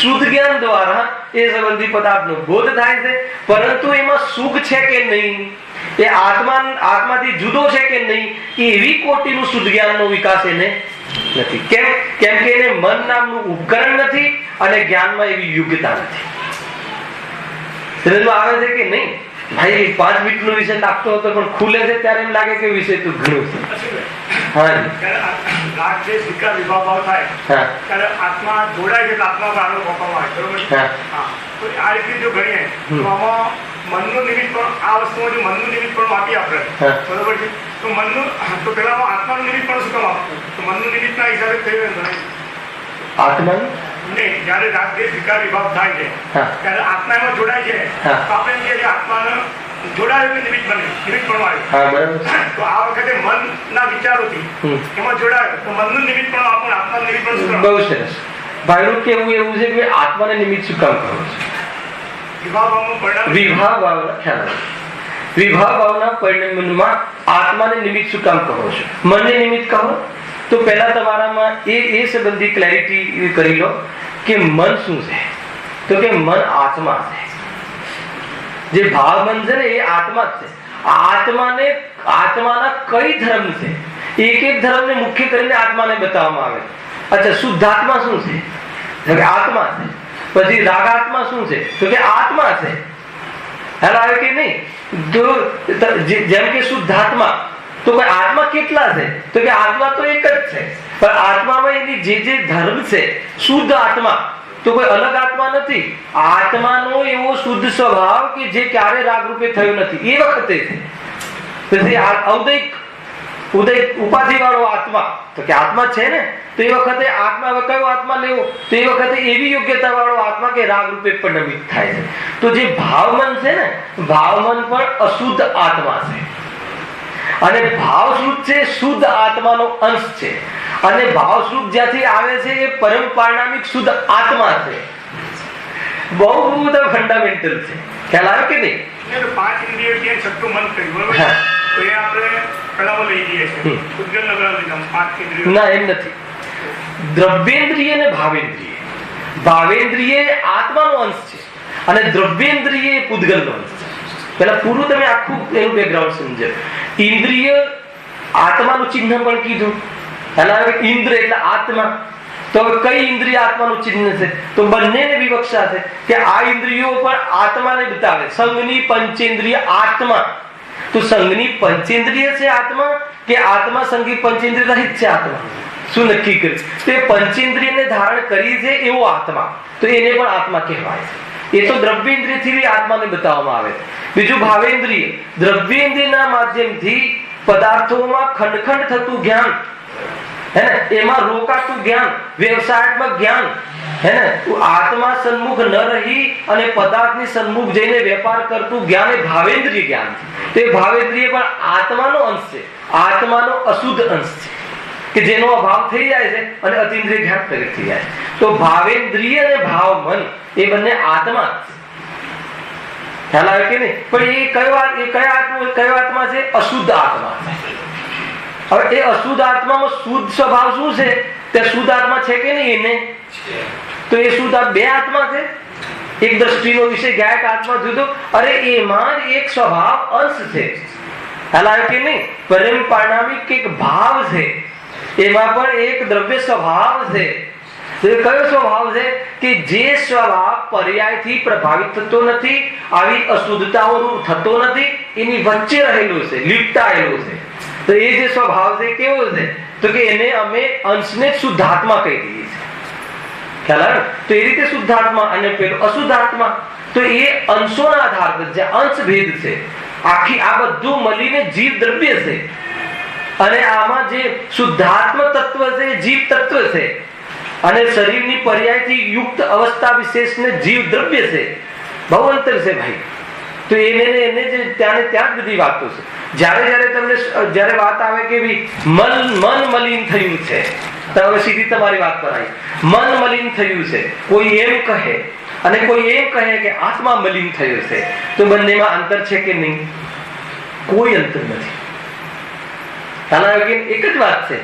શુદ્ધ જ્ઞાન દ્વારા એ સંબંધી પદાર્થનો બોધ થાય છે, પરંતુ એમાં સુખ છે કે નહીં, એ આત્માથી જુદો છે કે નહીં, એવી કોટીનું શુદ્ધ જ્ઞાનનો વિકાસ એને નથી. કેમ કે એને મન નામનું ઉપકરણ નથી અને જ્ઞાનમાં એવી યોગ્યતા નથી. સમજમાં આવે છે કે નહીં? ભાઈ 5 મિનિટનો વિષય લાગતો હતો પણ ખુલે છે ત્યારે એમ લાગે કે વિષય તો ઘણો છે. હા રાગ જે સ્વીકાર વિભાવ ભાવ થાય ત્યારે આત્મા જોડાય છે, આત્મા બહાર મોકલવામાં આવે, બરોબર? તો આ રીતે જો ગણીએ તો આમાં મનનું નિમિત્ત પણ આ વસ્તુમાં જો મનનું નિમિત્ત પણ આપીએ આપણે, બરોબર છે? તો મનનું તો પેલા આત્માનું નિમિત્ત પણ શું કામ આપવું? તો મનનું નિમિત્તના હિસાબે થયું ગણાય આત્માનું નહીં. જયારે રાગ જે સ્વીકાર વિભાવ થાય છે ત્યારે આત્મા એમાં જોડાય છે, તો આપણે કે આત્માને જોડાયું નિમિત્ત બને, નિમિત્ત પણ આવ્યું. તો આ વખતે મનના વિચારોથી એમાં જોડાયું તો મનનું નિમિત્ત પણ આપણું આત્માનું નિમિત્ત પણ શું? બહુ સરસ. ભાઈનું કેવું એવું છે કે આત્માને નિમિત્ત શું કામ કરો છો? વિભાવ ભાવના ખ્યાલ વિભાવ ભાવના પરિણમનમાં આત્માને નિમિત્ત શું કામ કહો છો? મનને નિમિત્ત કહો. તો પહેલા તમારામાં એ સંબંધી ક્લેરિટી કરી લો કે મન શું છે. તો કે મન આત્મા છે. જે ભાવ મન છે ને એ આત્મા જ છે. આત્માના કઈ ધર્મ છે? એક ધર્મને મુખ્ય કરીને આત્માને બતાવવામાં આવે. અચ્છા, શુદ્ધાત્મા શું છે? તો કે આત્મા છે. પછી રાગાત્મા શું છે? તો કે આત્મા છે. ખ્યાલ આવે કે નહીં? તો જેમ કે શુદ્ધાત્મા, તો કે આત્મા કેટલા છે? તો કે આત્મા તો એક જ છે, પણ આત્મામાં એની જે ધર્મ છે, શુદ્ધ આત્મા, તો કોઈ અલગ આત્મા નથી. આત્માનો એવો શુદ્ધ સ્વભાવ કે જે ક્યારે રાગ રૂપે થયો નથી, એ વખતે છે. પછી ઉદય ઉપાધિ વાળો આત્મા, તો કે આત્મા છે ને, તો એ વખતે આત્મા કયો આત્મા લેવો? તો એ વખતે એવી યોગ્યતા વાળો આત્મા કે રાગ રૂપે પરિણમિત થાય છે. તો જે ભાવમન છે ને, ભાવમન પણ અશુદ્ધ આત્મા છે અને ભાવ શુદ્ધ છે, શુદ્ધ આત્માનો અંશ છે. અને ભાવ શુદ્ધ જ્યાંથી આવે છે એ પરમ પારણામિક શુદ્ધ આત્મા છે. બહુ બધા ફંડામેન્ટલ છે. ખ્યાલ આવે કે નહીં? 5 ઇન્દ્રિયો કે છઠ્ઠું મન કહ્યું, બરોબર? તો એ આપણે પેલામાં લઈ જઈએ છીએ ઉદ્ગલ નગર 5 ઇન્દ્રિયો. ના, એમ નથી. દ્રવ્યેન્દ્રિય અને ભાવેન્દ્રિય. ભાવેન્દ્રિય આત્માનો અંશ છે અને દ્રવ્યેન્દ્રિય પૂતગલનો અંશ છે. પેલા પૂરું તમે આખું એનું બેકગ્રાઉન્ડ સમજો. ઇન્દ્રિય આત્માનું ચિહ્ન પણ કીધું. ઇન્દ્ર એટલે આત્મા. તો કઈ ઇન્દ્રિય આત્માનું ચિહ્ન છે? તો બંનેને વિવક્ષા છે કે આ ઇન્દ્રિયો પણ આત્માને બતાવે. સંઘની પંચેન્દ્રિય આત્મા. તો સંઘની પંચેન્દ્રિય છે આત્મા કે આત્મા સંઘી પંચેન્દ્રિય રહિત છે આત્મા? શું નક્કી કર્યું? તે પંચેન્દ્રિયને ધારણ કરી છે એવો આત્મા, તો એને પણ આત્મા કહેવાય છે. એ તો દ્રવ્યેન્દ્રિયથી આત્માને બતાવવામાં આવે. બીજું ભાવેન્દ્રિય. દ્રવ્યેન્દ્રિયના માધ્યમથી પદાર્થોમાં ખંડ થતું જ્ઞાન, હે ને, એમાં રોકાતું જ્ઞાન, વ્યવસાયાત્મક જ્ઞાન, હે ને, આત્મા સન્મુખ ન રહી અને પદાર્થની સન્મુખ જઈને વેપાર કરતું જ્ઞાન એ ભાવેન્દ્રિય જ્ઞાન છે. તે ભાવેન્દ્રિય પણ આત્માનો અંશ છે, આત્માનો અશુદ્ધ અંશ છે કે જેનો અભાવ થઈ જાય છે અને અતિન્દ્રિય જ્ઞાન પ્રગટ થઈ જાય છે. તો ભાવેન્દ્રિય અને ભાવ મન એ બંને આત્મા છે. ખ્યાલ આવે કે નહીં? પણ એ કયો આત્મા છે? અશુદ્ધ આત્મા છે. હવે એ અશુદ્ધ આત્મામાં શુદ્ધ સ્વભાવ શું છે? તે શુદ્ધ આત્મા છે કે નહીં એને? તો એ શુદ્ધ બે આત્મા છે. એક દ્રષ્ટિનો વિષય ગાયક આત્મા જુદો, અરે એમાં એક સ્વભાવ અંશ છે. ખ્યાલ આવે કે નહીં? પરમ પારણામિક એક ભાવ છે, એમાં પણ એક દ્રવ્ય સ્વભાવ છે. કયો સ્વભાવ છે? કે જે સ્વભાવ પર્યાયથી પ્રભાવિત થતો નથી, આવી અશુદ્ધતાઓનું થતો નથી, એની વચ્ચે રહેલું છે, લીપટાયેલું છે. તો એ જે સ્વભાવ છે કેવો છે? તો કે એને અમે અંશને શુદ્ધાત્મા કહી દઈએ છીએ. ખ્યાલ આવે? તો એ રીતે શુદ્ધાત્મા અને પેલું અશુદ્ધાત્મા, તો એ અંશોના આધાર પર જે અંશ ભેદ છે. આખી આ બધું મળીને જીવ દ્રવ્ય છે અને આમાં જે શુદ્ધાત્મ તત્વ છે જીવ તત્વ છે અને શરીરની પર્યાયથી યુક્ત અવસ્થા વિશેષને જીવ દ્રવ્ય છે. બહુ અંતર છે ભાઈ. તો એને જે ત્યાં બધી વાતો છે. જ્યારે વાત આવે કે મન મલિન થયું છે, તો હવે સીધી તમારી વાત પર આવી. મન મલિન થયું છે, કોઈ એમ કહે અને કોઈ એમ કહે કે આત્મા મલિન થયો છે, તો બંનેમાં અંતર છે કે નહીં? કોઈ અંતર નથી. એક જ વાત છે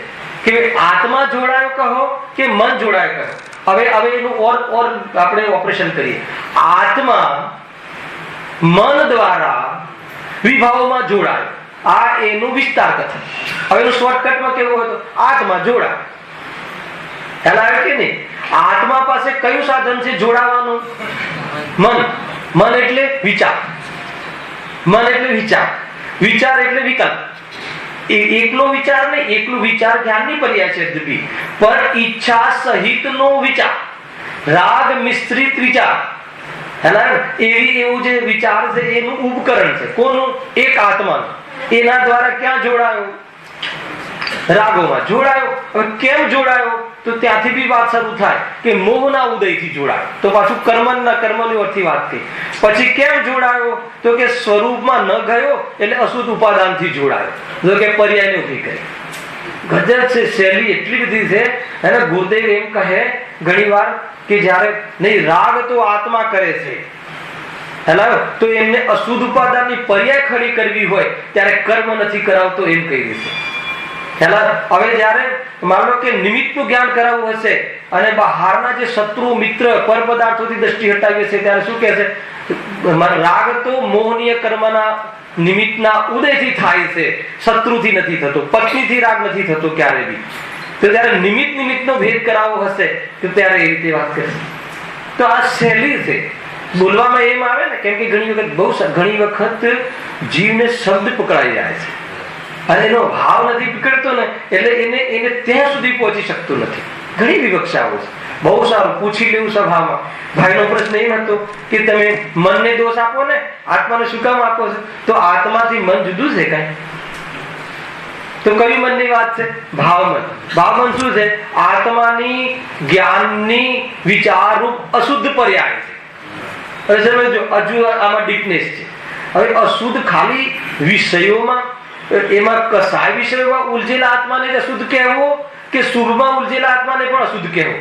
કે આત્મા જોડાયો કહો કે મન જોડાયો કહો. હવે એનું ઓર આપણે ઓપરેશન કરીએ. આત્મા મન દ્વારા વિભાવોમાં જોડાય, આ એનું વિસ્તાર કથન. હવે એનું શોર્ટકટમાં કેવું હોય તો આત્મા જોડાય. ખ્યાલ આવે કે નહીં? આત્મા પાસે કયું સાધન છે જોડાવાનું? મન. મન એટલે વિચાર, મન એટલે વિચાર, વિચાર એટલે વિકલ્પ. એકલો વિચાર નહીં, એકલું વિચાર જ્ઞાનની પર્યાય છે દ્વિ, પણ ઈચ્છા સહિતનો વિચાર, રાગ મિશ્રિત વિચાર. એવું જે વિચાર છે એનું ઉપકરણ છે. કોનું? એક આત્માનું. એના દ્વારા ક્યાં જોડાયો? રાગોમાં જોડાયો. હવે કેમ જોડાયો? તો ત્યાંથી બી વાત શરૂ થાય કે મોહના ઉદયથી જોડાયો. તો પાછું કર્મની અર્થી વાત થઈ. પછી કેમ જોડાયો? તો કે સ્વરૂપમાં ન ગયો એટલે અશુદ્ધ ઉપાદાનથી જોડાયો. જો કે પર્યાયને ઉભી કરી. ગજબ છે, શૈલી એટલી બધી છે. અને ગુરુદેવ એમ કહે ઘણી વાર કે જ્યારે નહીં રાગ તો આત્મા કરે છે, તો એમને અશુદ્ધ ઉપાદાનની પર્યાય ખડી કરવી હોય ત્યારે કર્મ નથી કરાવતો એમ કહી દેશે. હવે જયારે માન લો કે નિમિત્તનું જ્ઞાન કરાવવું હશે અને બહારના જે શત્રુ મિત્ર પર પદાર્થોથી દ્રષ્ટિ હટાવી છે ત્યારે શું કહે છે? રાગ તો મોહનીય કર્મના નિમિત્તના ઉદયથી થાય છે, શત્રુથી નથી થતો, પત્નીથી રાગ નથી થતો ક્યારે બી. તો ત્યારે નિમિત્તનો ભેદ કરાવવો હશે તો ત્યારે એ રીતે વાત કરશે. તો આ શૈલી છે બોલવામાં એમ આવે ને, કેમ કે ઘણી વખત જીવને શબ્દ પકડાઈ જાય છે અને એનો ભાવ નથી પકડતો ને, એટલે એને ત્યાં સુધી પહોંચી શકતો નથી. ઘણી વિવક્ષાઓ છે. બહુ સારું પૂછી લેવું સભામાં. ભાઈનો પ્રશ્ન એમ હતો કે તમે મનને દોષ આપો ને, આત્માને શું કામ આપો છો? તો આત્માથી મન જુદું છે કઈ? તો કયું મનની વાત છે? ભાવમન. ભાવમન શું છે? આત્માની જ્ઞાનની વિચારરૂપ અશુદ્ધ પર્યાય છે. હવે સમજો, હજુ આમાં ડીપનેસ છે. હવે અશુદ્ધ ખાલી વિષયોમાં, એમાં કસાય વિષયોમાં ઉલझેલા આત્માને અશુદ્ધ કહેવો કે શુભમાં ઉલझેલા આત્માને પણ અશુદ્ધ કહેવો?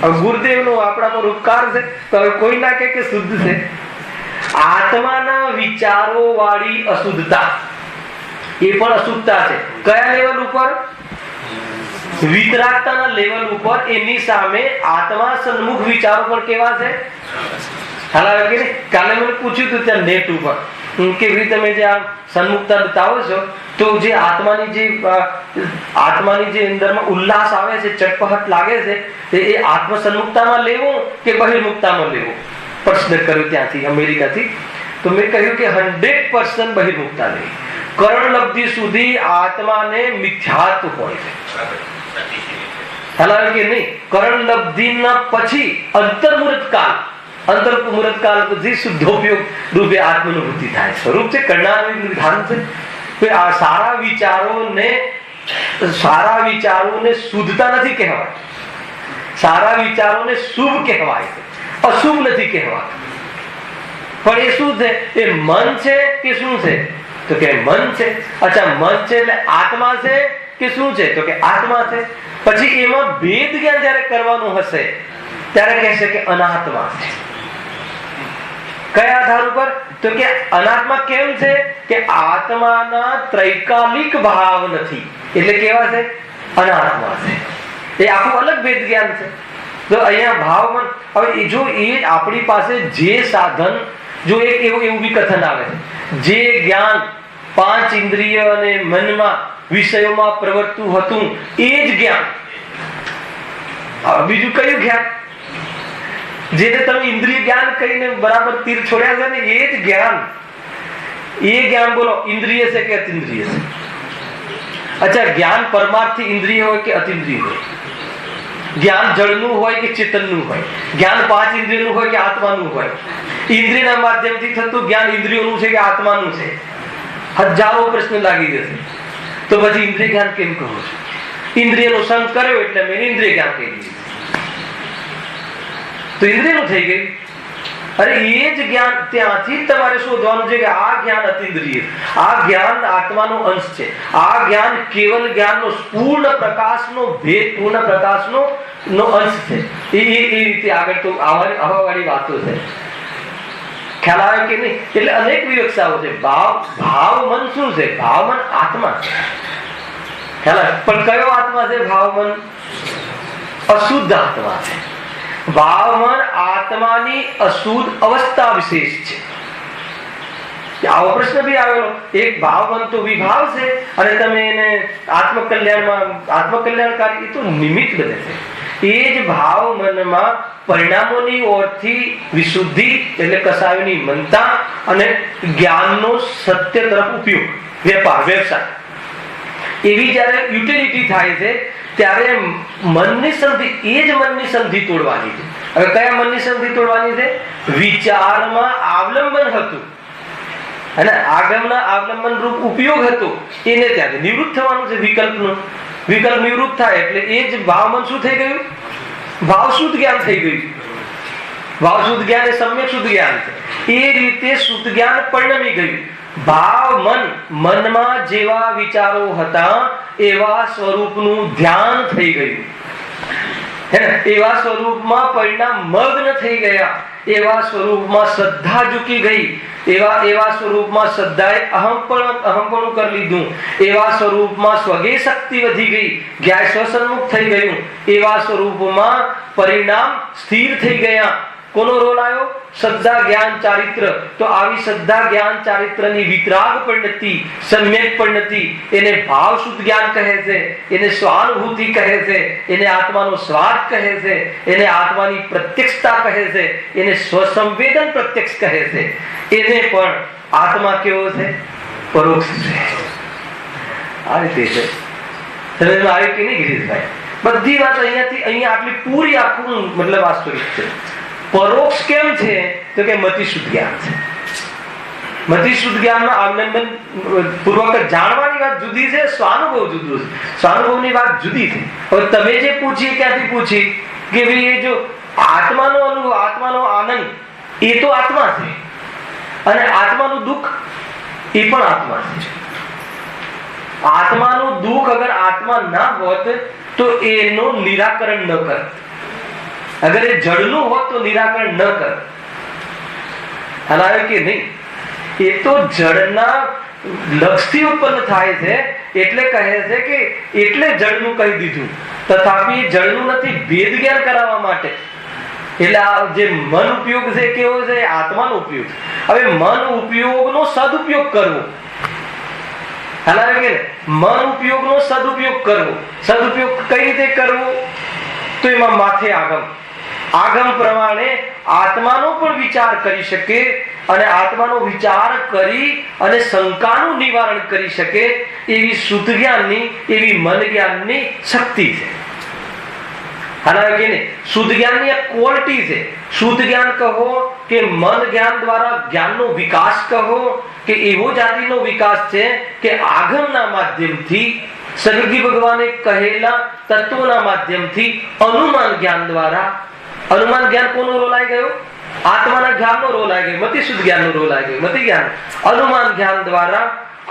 હવે ગુરુદેવનો આપણા પર ઉપકાર છે તો હવે કોઈ ના કે શુદ્ધ છે. આત્માના વિચારો વાળી અશુદ્ધતા એ પણ અશુદ્ધતા છે. કયા લેવલ ઉપર? વિતરાગતાના લેવલ ઉપર. એની સામે આત્મા સન્મુખ વિચારો પણ કેવા છે? કાલે મને પૂછ્યું હતું ત્યાં નેટ ઉપર કે ભાઈ તમે જે આ સન્મુખતા બતાવો છો તો જે આત્માની જે અંદરમાં ઉલ્લાસ આવે છે, ચટપટ લાગે છે, એ આત્મ સન્મુખતામાં લેવું કે બહિર્મુખતામાં લેવું? પ્રશ્ન કર્યો ત્યાંથી અમેરિકાથી. તો મેં કહ્યું કે 100% બહિર્મુખતા લેવી. કર્ણલબ્ધિ સુધી આત્માને મિથ્યાત્વ હોય છે કે નહીં? કર્ણલબ્ધિના પછી અંતર્મુહૂર્ત કાળ પછી શુદ્ધોપયોગ રૂપે આત્માનુભૂતિ થાય. સ્વરૂપ છે, કરનારનું વિધાન છે. આ સારા વિચારોને શુદ્ધતા નથી કહેવાય. સારા વિચારોને શુભ કહેવાય છે, અશુભ નથી કહેવાય. પણ એ શું છે? એ મન છે કે શું છે? તો કે મન છે. અચ્છા, મન છે એટલે આત્મા છે કે શું છે? તો કે આત્મા છે. પછી એમાં ભેદ જ્ઞાન જયારે કરવાનું હશે ત્યારે કહેશે કે અનાત્મા છે. કયા આધાર ઉપર? તો કે અનાત્મા કેમ છે? કે આત્માના ત્રૈકાલિક ભાવ નથી એટલે કેવા છે? અનાત્મા છે. એ આખું અલગ ભેદ જ્ઞાન છે. તો અહીંયા ભાવમન. હવે જો એ આપણી પાસે જે સાધન, જો એક એવું બી કથન આવે જે જ્ઞાન 5 ઇન્દ્રિય અને મનમાં વિષયોમાં પ્રવર્તતું હતું એ જ જ્ઞાન. બીજું કયું જ્ઞાન? જેને તમે ઇન્દ્રિય જ્ઞાન કહીને બરાબર તીર છોડ્યા છે ને, એ જ જ્ઞાન. એ જ્ઞાન બોલો ઇન્દ્રિય છે કે અતિન્દ્રિય છે? અચ્છા, જ્ઞાન પરમાર્થી ઇન્દ્રિય હોય કે અતિન્દ્રિય હોય? જ્ઞાન જળનું હોય કે ચેતનનું હોય? જ્ઞાન 5 ઇન્દ્રિયનું હોય કે આત્માનું હોય? ઇન્દ્રિયના માધ્યમથી થતું જ્ઞાન ઇન્દ્રિયોનું છે કે આત્માનું છે? હજારો પ્રશ્ન લાગી જશે. તો પછી ઇન્દ્રિય જ્ઞાન કેમ કહો છો? ઇન્દ્રિયનો સંગ કર્યો એટલે મેં ઇન્દ્રિય જ્ઞાન કહી દીધું. તો ઇન્દ્રિયનું થઈ ગયું. અરે એ જ જ્ઞાન ત્યાંથી તમારે શોધવાનું છે કે આ જ્ઞાન અતિન્દ્રિય, આ જ્ઞાન આત્માનો અંશ છે, આ જ્ઞાન કેવલ જ્ઞાનનો પૂર્ણ પ્રકાશનો ભેદ, પૂર્ણ પ્રકાશનો અંશ છે. એ રીતે આગળ તો આવા વાળી વાતો છે. ખ્યાલ આવે કે નહીં? એટલે અનેક વિવક્ષાઓ છે. ભાવ મન શું છે? ભાવ મન આત્મા છે. પણ કયો આત્મા છે? ભાવ મન અશુદ્ધ આત્મા છે. ભાવ મન આત્માની અશુદ્ધ અવસ્થા વિશેષ છે. આવો પ્રશ્ન બી આવેલો. એક ભાવ મન તો વિભાવ છે અને તમે એને આત્મકલ્યાણકારી, એ તો નિમિત્ત બને છે. એ જ ભાવ મનમાં પરિણામોની ઓરથી વિશુદ્ધિ એટલે કસાયોની મનતા અને જ્ઞાનનો સત્ય તરફ ઉપયોગ, વેપાર, વ્યવસાય, એવી જયારે યુટિલિટી થાય છે ત્યારે મનની સંધિ, એ જ મનની સંધિ તોડવાની છે. હવે કયા મનની સંધિ તોડવાની છે? વિચારમાં આવલંબન હતું અને આગમના આવલંબન રૂપ ઉપયોગ હતો, એને ત્યાંથી નિવૃત્ત થવાનું છે. વિકલ્પ નિવૃત્ત થાય એટલે એ જ ભાવ મન શું થઈ ગયું? ભાવ શુદ્ધ જ્ઞાન થઈ ગયું. ભાવ શુદ્ધ જ્ઞાન એ સમ્યક શુદ્ધ જ્ઞાન છે. એ રીતે શુદ્ધ જ્ઞાન પરિણમી ગયું. ભાવ મનમાં જેવા વિચારો હતા એવા સ્વરૂપનું ધ્યાન થઈ ગયું. એવા સ્વરૂપમાં પરિણામ મગ્ન થઈ ગયા. એવા સ્વરૂપમાં શ્રદ્ધા ઝૂકી ગઈ. એવા સ્વરૂપમાં શ્રદ્ધાએ અહમપણું કરી લીધું. એવા સ્વરૂપમાં સ્વગે શક્તિ વધી ગઈ. જ્ઞાન સ્વસન્મુખ થઈ ગયું. એવા સ્વરૂપમાં પરિણામ સ્થિર થઈ ગયા. કોનો રોલ આવ્યો? શ્રદ્ધા જ્ઞાન ચારિત્ર. તો આવી શ્રદ્ધા જ્ઞાન ચારિત્રની વિતરાગ પરિણતિ, સમ્યક પરિણતિ, એને ભાવ શુદ્ધ જ્ઞાન કહે છે, એને સ્વાનુભૂતિ કહે છે, એને આત્માનો સ્વાદ કહે છે, એને આત્માની પ્રત્યક્ષતા કહે છે, એને સ્વસંવેદન પ્રત્યક્ષ કહે છે. એને પણ આત્મા કેવો છે? પરોક્ષ છે. આ રીતે છે. સમજમાં આવી કે નહીં ગિરીશભાઈ? બધી વાત અહીંયા આટલી પૂરી આખું મતલબ વાસ્તવિક છે. પરોક્ષ કેમ છે? તો કે મતિ શુદ્ધ જ્ઞાન છે. મતિ શુદ્ધ જ્ઞાનમાં આવલંબન પૂર્વક જાણવાની વાત જુદી છે, સ્વાનુભવ જુદું છે. સ્વાનુભવની વાત જુદી છે. હવે તમે જે પૂછી ક્યાંથી પૂછી કે ભાઈ એ જો આત્માનો અનુભવ, આત્માનો આનંદ, એ તો આત્મા છે અને આત્માનું દુઃખ એ પણ આત્મા છે. આત્માનું દુઃખ અગર આત્મા ના હોત તો એનું નિરાકરણ ન કર. અગર એ જડનું હોત તો નિરાકરણ ન કર. હલાવે કે નહીં? એ તો જડના લક્ષથી ઉત્પન્ન થાય છે એટલે કહે છે કે એટલે જડનું કહી દીધું. તથાપી જડનું નથી, ભેદ જ્ઞાન કરાવવા માટે. એટલે આ જે મન ઉપયોગ છે કેવો છે? આત્માનો ઉપયોગ. હવે મન ઉપયોગનો સદુપયોગ કરવો. હલાવે કે મન ઉપયોગનો સદુપયોગ કરવો. સદુપયોગ કઈ રીતે કરવો? તો એમાં માથે આગમ પ્રમાણે આત્માનો પણ વિચાર કરી શકે અને આત્માનો વિચાર કરી અને શંકાનું નિવારણ કરી શકે એવી શુદ્ધ જ્ઞાનની, એવી મન જ્ઞાનની શક્તિ છે. હાલાકી શુદ્ધ જ્ઞાનની એક ક્વોલિટી છે. શુદ્ધ જ્ઞાન કહો કે મન જ્ઞાન દ્વારા જ્ઞાનનો વિકાસ કહો કે એવો જાતિનો વિકાસ છે કે આગમના માધ્યમથી, સદગુરુ ભગવાને કહેલા તત્વોના માધ્યમથી, અનુમાન જ્ઞાન દ્વારા. અનુમાન જ્ઞાન કોનો રોલ આવી ગયો? આત્માના જ્ઞાનનો રોલ આવી ગયો. મતિ શુદ્ધ જ્ઞાનનો રોલ આવી ગયો. મતિ જ્ઞાન, અનુમાન જ્ઞાન દ્વારા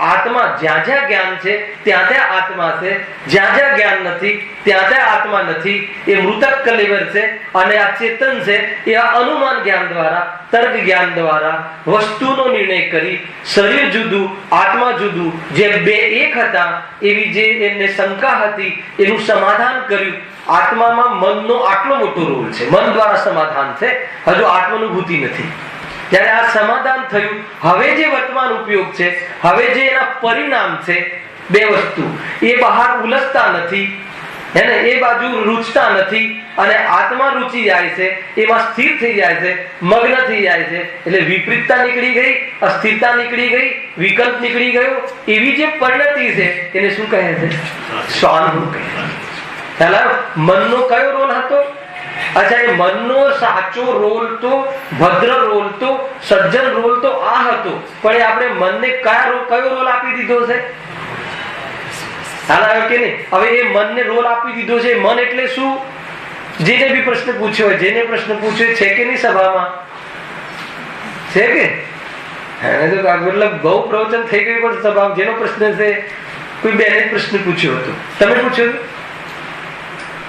આત્મા, જ્યાં જ્યાં જ્ઞાન છે ત્યાં ત્યાં આત્મા છે, જ્યાં જ્યાં જ્ઞાન નથી ત્યાં ત્યાં આત્મા નથી. એ મૃતક કલેવર છે અને આ ચેતન છે. એ અનુમાન જ્ઞાન દ્વારા, તર્ક જ્ઞાન દ્વારા વસ્તુનો નિર્ણય કરી શરીર જુદું, આત્મા જુદું, જે બે એક હતા એવી જે એમને શંકા હતી એનું સમાધાન કર્યું. આત્મામાં મનનો આટલો મોટો રોલ છે. મન દ્વારા સમાધાન છે, હજુ આત્માનુભૂતિ નથી. જ્યારે આ સમાધાન થયું, હવે જે વર્તમાન ઉપયોગ છે, હવે જે એના પરિણામ છે, બે વસ્તુ એ બહાર ઉલસતા નથી, એને એ બાજુ રૂચતા નથી અને આત્મા રૂચી જાય છે, એમાં સ્થિર થઈ જાય છે, મગ્ન થઈ જાય છે. એટલે વિપરીતતા નીકળી ગઈ, અસ્થિરતા નીકળી ગઈ, વિકલ્પ નીકળી ગયો. એવી જે પરિણતિ છે એને શું કહે છે? સ્વાનુભવ કહે છે. મનનો કયો રોલ હતો? અચ્છા, એ મનનો સાચો રોલ તો, ભદ્ર રોલ તો, સજ્જન રોલ તો આ હતો, પણ આપણે મનને કયો રોલ આપી દીધો છે? હાલ આવ્યો કે નહીં? હવે એ મનને રોલ આપી દીધો છે. મન એટલે શું? જેને બી પ્રશ્ન પૂછ્યો હોય, જેને પ્રશ્ન પૂછ્યો છે કે નહીં સભામાં? છે કે? મતલબ બહુ પ્રવચન થઈ ગયું પણ સભા જેનો પ્રશ્ન છે, કોઈ બેને પ્રશ્ન પૂછ્યો હતો, તમે પૂછ્યો?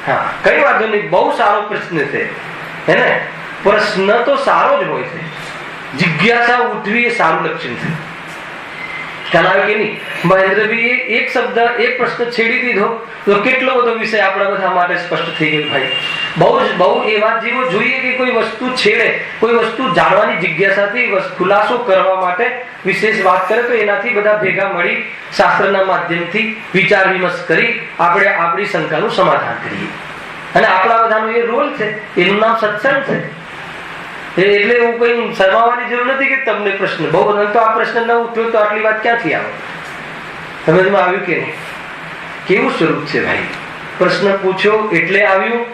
હા, કઈ વાંધો નહીં, બહુ સારો પ્રશ્ન છે. હે ને? પ્રશ્ન તો સારો જ હોય છે. જિજ્ઞાસા ઉઠવી એ સારું લક્ષણ છે. ખ્યાલ આવ્યો કે નહીં? મહેન્દ્રભાઈએ એક શબ્દ, એક પ્રશ્ન છેડી દીધો તો કેટલો બધો વિષય આપણા બધા માટે સ્પષ્ટ થઈ ગયો ભાઈ. બહુ એ વાત જેવો જોઈએ કે કોઈ વસ્તુ છેડે, કોઈ વસ્તુ જાણવાની જિજ્ઞાસાથી ખુલાસો કરવા માટે વિશેષ વાત કરે તો એનાથી બધા ભેગા મળી શાસ્ત્રના માધ્યમથી વિચાર વિમર્શ કરી આપણે આપણી શંકાનું સમાધાન કરીએ. અને આપણા બધાનો એ રોલ છે, એનું નામ સત્સંગ છે. એટલે હું કઈ શરમાવાની જરૂર નથી કે તમને પ્રશ્ન બહુ બધા તો આ પ્રશ્ન ન ઉઠ્યો તો આટલી વાત ક્યાંથી આવે? સમજમાં આવ્યું કે નહીં? કેવું સ્વરૂપ છે ભાઈ? પ્રશ્ન પૂછ્યો એટલે આવ્યું.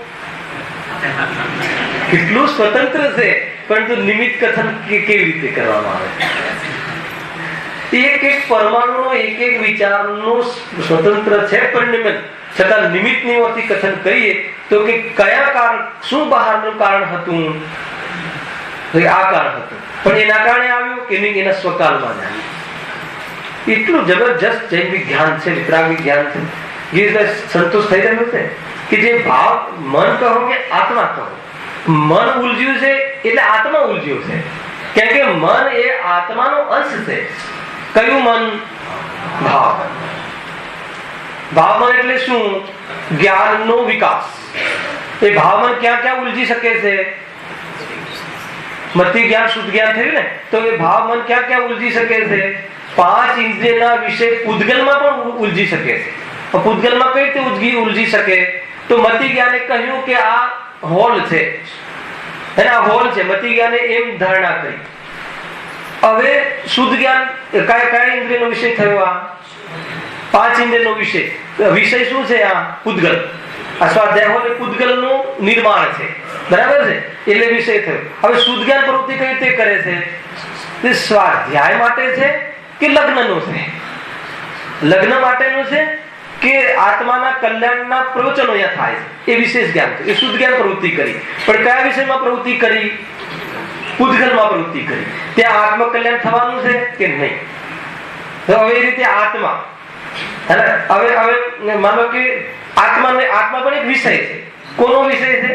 કેટલું સ્વતંત્ર છે, પરંતુ નિમિત્ત કથન કેવી રીતે કરવામાં આવે? એક એક પરમાણુનો એક એક વિચારનો સ્વતંત્ર છે પરિણમન, છતાં નિમિત્તની ઓથી કથન કરીએ તો કે કયા કારણ, શું બહારનું કારણ હતું? આ કારણ હતું, પણ એના કારણે આવ્યું કે નહીં? એના સ્વકાલમાં આવ્યું. એટલું જબરજસ્ત જૈન વિજ્ઞાન છે, વિતરાગ વિજ્ઞાન છે. સંતોષ થઈ રહ્યો છે કે જે ભાવ મન કહો કે આત્મા કહો, મન ઉલઝ્યું છે એટલે આત્મા ઉલઝ્યું છે. કેમ કે મન એ આત્માનો અંશ છે. કયું મન? ભાવ. ભાવ મન એટલે શું? જ્ઞાનનો વિકાસ. એ ભાવ મન ક્યાં ક્યાં ઉલઝી શકે છે? મતિ જ્ઞાન, શુદ્ધ જ્ઞાન થયું ને, તો એ ભાવ મન ક્યાં ક્યાં ઉલઝી શકે છે? 5 ઇન્દ્રિયના વિષય પૂતગલમાં પણ ઉલઝી શકે છે. પૂતગલમાં કઈ રીતે ઉલઝી શકે? તો મતિ જ્ઞાને કહ્યું કે આ હોલ છે, અને આ હોલ છે. મતિ જ્ઞાને એમ ધારણા કરી. હવે શુદ્ધ જ્ઞાન કયા ઇન્દ્રિયનો વિષય થયો? આ 5 ઇન્દ્રિયનો વિષય. વિષય શું છે? આ પૂતગલ. આ સ્વાધ્યાય હોલ એ પૂતગલનું નિર્માણ છે, બરાબર છે? એટલે વિષય થયો. હવે શુદ્ધ જ્ઞાન પ્રવૃત્તિ કઈ રીતે કરે છે? તે સ્વાધ્યાય માટે છે કે લગ્નનું છે? લગ્ન માટેનું છે કે આત્માના કલ્યાણના પ્રવચનો અહીંયા થાય છે? એ વિશેષ જ્ઞાન છે. એ શુદ્ધ જ્ઞાન પ્રવૃત્તિ કરી. પણ કયા વિષયમાં પ્રવૃત્તિ કરી? પૂતગલમાં પ્રવૃત્તિ કરી. ત્યાં આત્મકલ્યાણ થવાનું છે કે નહીં? તો હવે એ રીતે આત્મા, હવે માનો કે આત્મા પણ એક વિષય છે. કોનો વિષય છે?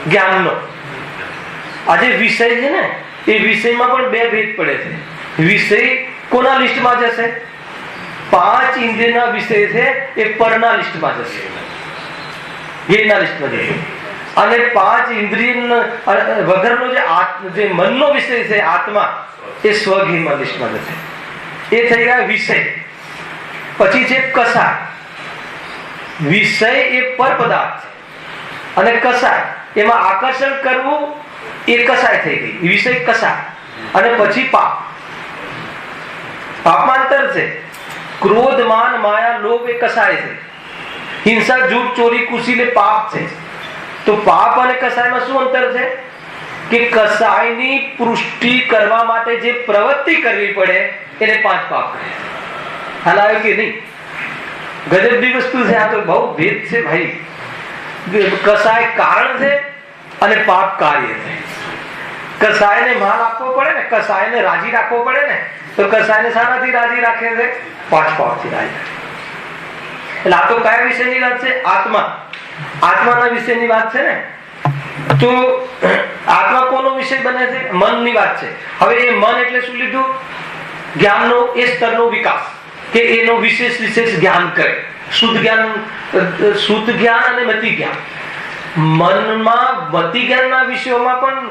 જ્ઞાનનો. આ જે વિષય છે ને, એ વિષયમાં પણ 2 ભેદ પડે છે. વિષય કોના લિસ્ટમાં જશે? 5 ઇન્દ્રિયના વિષય છે એ પરના લિસ્ટમાં જશે, એના લિસ્ટમાં જશે. અને 5 ઇન્દ્રિય વગરનો જે મનનો વિષય છે આત્મા, એ સ્વગીમાં લિસ્ટમાં જશે. એ થઈ ગયા વિષય. પછી છે કસાય. વિષય એ પર પદાર્થ છે, અને કસાય એમાં આકર્ષણ કરવું એ કસાય થઈ ગઈ. વિષય કસાય. અને પછી પાપ. પાપાંતર છે. ક્રોધ, માન, માયા, લોભ એ કસાય છે. હિંસા, જૂઠ, ચોરી, કુશીલ એ પાપ છે. તો પાપ અને કસાયમાં શું અંતર છે? કે કસાયની પુષ્ટિ કરવા માટે જે પ્રવૃત્તિ કરવી પડે એને 5 પાપ કહે છે. હાલ આવ્યો કે નહીં? ગજબની વસ્તુ છે આ. તો બહુ ભેદ છે ભાઈ. કસાય કારણ છે અને પાપ કાર્ય છે. કસાયને માલ આપવો પડે ને, કસાયને રાજી રાખવો પડે ને, તો કસાયને શાનાથી રાજી રાખે છે? 5 પાપથી રાજી રાખે. એટલે આ તો કયા વિષયની વાત છે? આત્મા. આત્માના વિષયની વાત છે ને. તો આત્મા કોનો વિષય બને છે? મનની વાત છે. હવે એ મન એટલે શું લીધું? જ્ઞાનનો એ સ્તરનો વિકાસ, કે એનો વિશેષ જ્ઞાન કરે. શુદ્ધ જ્ઞાન અને મતિ જ્ઞાન. મનમાં મતિ જ્ઞાનના વિષયોમાં પણ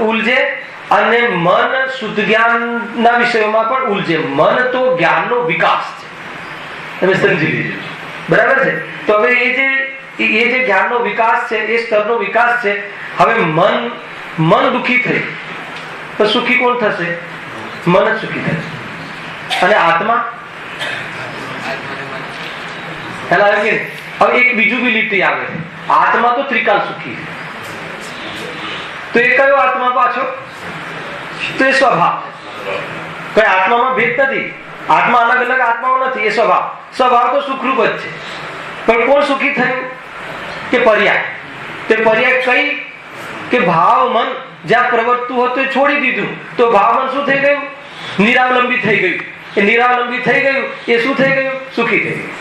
ઉલઝે, અને મન શુદ્ધ જ્ઞાનના વિષયોમાં પણ ઉલઝે. મન તો જ્ઞાનનો વિકાસ છે, તમે સમજી લીધું, બરાબર છે? તો હવે એ જે જ્ઞાનનો વિકાસ છે, એ સ્તરનો વિકાસ છે. હવે મન દુઃખી થઈ તો સુખી કોણ થશે? મન જ સુખી થશે. અને આત્મા હવે એક બીજું બી લીટી આવે છે. આત્મા તો ત્રિકાલ સુખી છે. તો એ કયો આત્મા પાછો? તો એ સ્વભાવ. કઈ આત્મામાં ભેદ નથી. આત્મા અલગ અલગ આત્માઓ નથી. એ સ્વભાવ તો સુખરૂપ જ છે. પણ કોણ સુખી થયું? કે પર્યાય. તે પર્યાય કઈ? કે ભાવ મન જ્યાં પ્રવર્તતું હતું એ છોડી દીધું, તો ભાવ મન શું થઈ ગયું? નિરાવલંબી થઈ ગયું. એ નિરાવલંબી થઈ ગયું, એ શું થઈ ગયું? સુખી થઈ ગયું.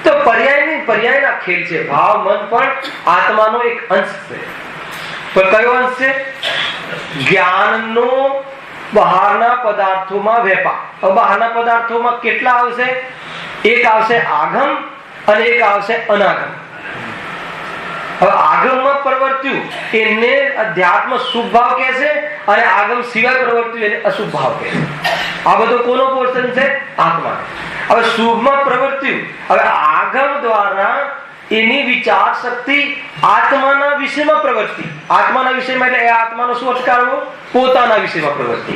તો પર્યાયના ખેલ છે. ભાવ મન પણ આત્માનો એક અંશ છે. પણ કયો અંશ છે? જ્ઞાનનો બહારના પદાર્થોમાં વેપાર. હવે બહારના પદાર્થોમાં કેટલા આવશે? એક આવશે આગમ અને એક આવશે અનાગમ. હવે આગમમાં પ્રવર્ત્યું એને અધ્યાત્મ શુભ ભાવ કહે છે અને આગમ સિવાય પ્રવર્ત્યું એને અશુભ ભાવ કહે છે. આ બધો કોનો પોર્શન છે? આત્મા. હવે શુભમાં પ્રવર્ત્યું, હવે આગમ દ્વારા એની વિચાર શક્તિ આત્માના વિષયમાં પ્રવૃત્તિ. આત્માના વિષયમાં એટલે એ આત્માનો શું અર્થ કાઢવો? પોતાના વિષયમાં પ્રવૃત્તિ.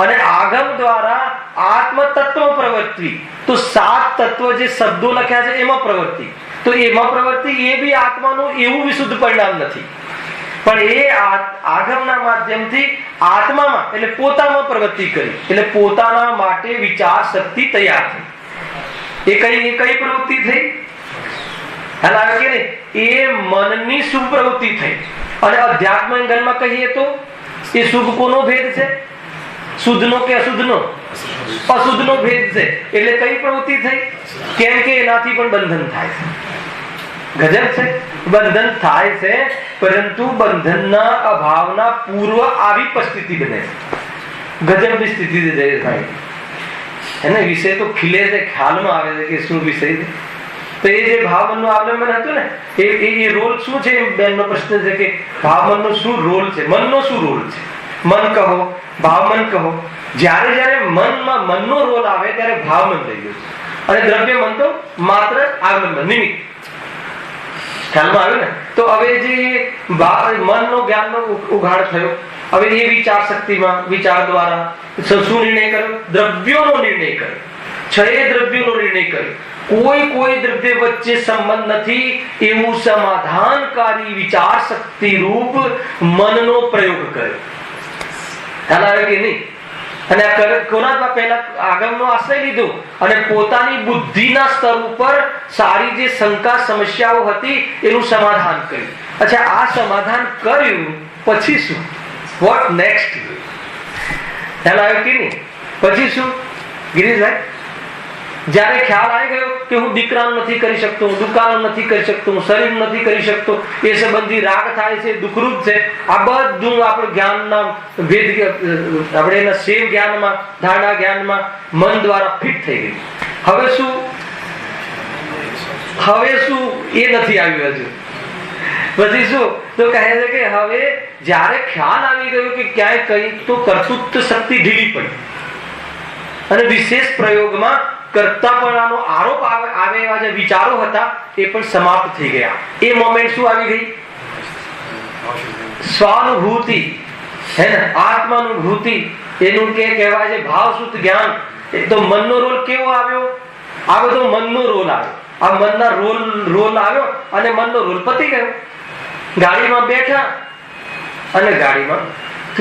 અને આગમ દ્વારા આત્મ તત્વ પ્રવૃત્તિ. તો 7 તત્વ જે શબ્દો લખ્યા છે એમાં પ્રવૃત્તિ. તો એમાં પ્રવૃત્તિ એ બી આત્માનું એવું વિશુદ્ધ પરિણામ નથી, પણ એ આગમના માધ્યમથી આત્મામાં એટલે પોતામાં પ્રવૃત્તિ કરી, એટલે પોતાના માટે વિચાર શક્તિ તૈયાર થઈ. એ કઈ પ્રવૃત્તિ થઈ? ખ્યાલ આવે કે નહીં? એ મનની શુભ પ્રવૃત્તિ થઈ. અને અધ્યાત્મ એંગલમાં કહીએ તો એ શુભ કોનો ભેદ છે? શુદ્ધનો કે અશુદ્ધનો? અશુદ્ધનો ભેદ છે. એટલે કઈ પ્રવૃત્તિ થઈ? કેમ કે એનાથી પણ બંધન થાય છે. ગજબ છે. બંધન થાય છે, પરંતુ બંધનના અભાવના પૂર્વ આવી પરિસ્થિતિ બને છે. ગજબની સ્થિતિ થાય એને વિષય તો ખીલે છે, ખ્યાલમાં આવે છે કે શું વિષય છે. તો એ જે ભાવમનનું અવલંબન હતું ને, એ રોલ શું છે? બેનનો પ્રશ્ન છે કે ભાવમનનો શું રોલ છે? મનનો શું રોલ છે? મન કહો, ભાવમન કહો. જ્યારે મનનો રોલ આવે ત્યારે ભાવમન થઈ ગયું છે, અને દ્રવ્ય મન તો માત્ર આગમન નિમિત્ત. ખ્યાલમાં આવ્યું ને? તો હવે જે મનનો જ્ઞાનનો ઉઘાડ થયો, હવે એ વિચાર શક્તિમાં વિચાર દ્વારા શું નિર્ણય કર્યો? દ્રવ્યોનો નિર્ણય કર્યો. 6 દ્રવ્યોનો નિર્ણય કર્યો. કોઈ દ્રવ્ય વચ્ચે સંબંધ નથી એવું સમાધાનકારી વિચાર શક્તિ રૂપ મનનો પ્રયોગ કર્યો. ખ્યાલ આવે કે નહીં? અને કોના પહેલા આગમનો આશ્રય લીધો અને પોતાની બુદ્ધિના સ્તર ઉપર સારી જે શંકા સમસ્યાઓ હતી એનું સમાધાન કર્યું. અચ્છા, આ સમાધાન કર્યું પછી શું? What next? ખ્યાલ આવ્યો કે નહીં? પછી શું ગિરીશભાઈ? જ્યારે ખ્યાલ આવી ગયો કે હું દીકરાનું નથી કરી શકતો, હું દુકાન નથી કરી શકતો, હું શરીર નથી કરી શકતો, એ સંબંધી રાગ થાય છે, દુઃખરૂપ છે, આ બધું આપણે જ્ઞાનના વેદ આપણે એના સેવ જ્ઞાનમાં, ધારણા જ્ઞાનમાં મન દ્વારા ફિટ થઈ ગયું. હવે શું એ નથી આવ્યું હજુ. પછી શું? તો કહે છે કે હવે જ્યારે ખ્યાલ આવી ગયો કે ક્યાંય કઈ તો કર્તૃત્વ શક્તિ ઢીલી પડી અને વિશેષ પ્રયોગમાં કર્તાપણાનો આરોપ આવે એવા જે વિચારો હતા એ પણ સમાપ્ત થઈ ગયા. એ મોમેન્ટ શું આવી ગઈ? સ્વાનુભૂતિ, હે ને? આત્માનુભૂતિ. એનું કે કહેવાય છે ભાવ શુદ્ધ જ્ઞાન. તો મનનો રોલ કેવો આવ્યો? આ બધો મનનો રોલ આવ્યો. આ મનના રોલ આવ્યો અને મનનો રોલ પતી ગયો. ગાડીમાં બેઠા અને ગાડીમાં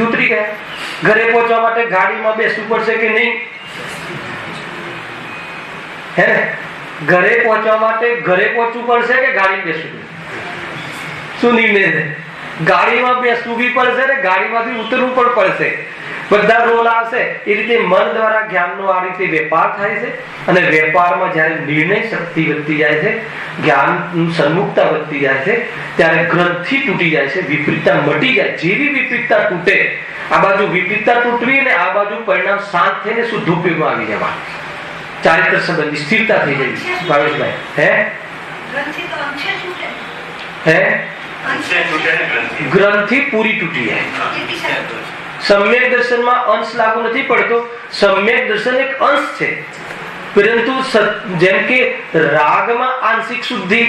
ઉતરી ગયા. ઘરે પહોંચવા માટે ગાડીમાં બેસવું પડશે કે નહીં? હે ને? ઘરે પહોંચવા માટે ઘરે પહોંચવું પડશે કે ગાડીમાં બેસવું? શું નિર્ણય છે? ગાડીમાં બેસવું બી પડશે ને ગાડીમાંથી ઉતરવું પણ પડશે. બધા રોલ આવશે. એ રીતે મન દ્વારા જ્ઞાનનો આ રીતે વેપાર થાય છે. અને વેપારમાં જ્યારે નિર્ણય શક્તિ વધતી જાય છે, જ્ઞાન સન્મુખતા વધતી જાય છે, ત્યારે ગ્રંથિ તૂટી જાય છે, વિપરીતતા મટી જાય. જેવી વિપરીતતા તૂટે, આ બાજુ વિપરીતતા તૂટવી ને આ બાજુ પરિણામ શાંત થઈને શુદ્ધ ઉપયોગમાં આવી જવા. ચારિત્ર સંબંધી સ્થિરતા થઈ જાય. ભાવેશભાઈ, ગ્રંથિ પૂરી તૂટી જાય. સમ્યક દર્શનમાં અંશ લાગુ નથી પડતો. સમ્યક દર્શન એક અંશ છે, પરંતુ જેમ કે રાગમાં આંશિક શુદ્ધિ,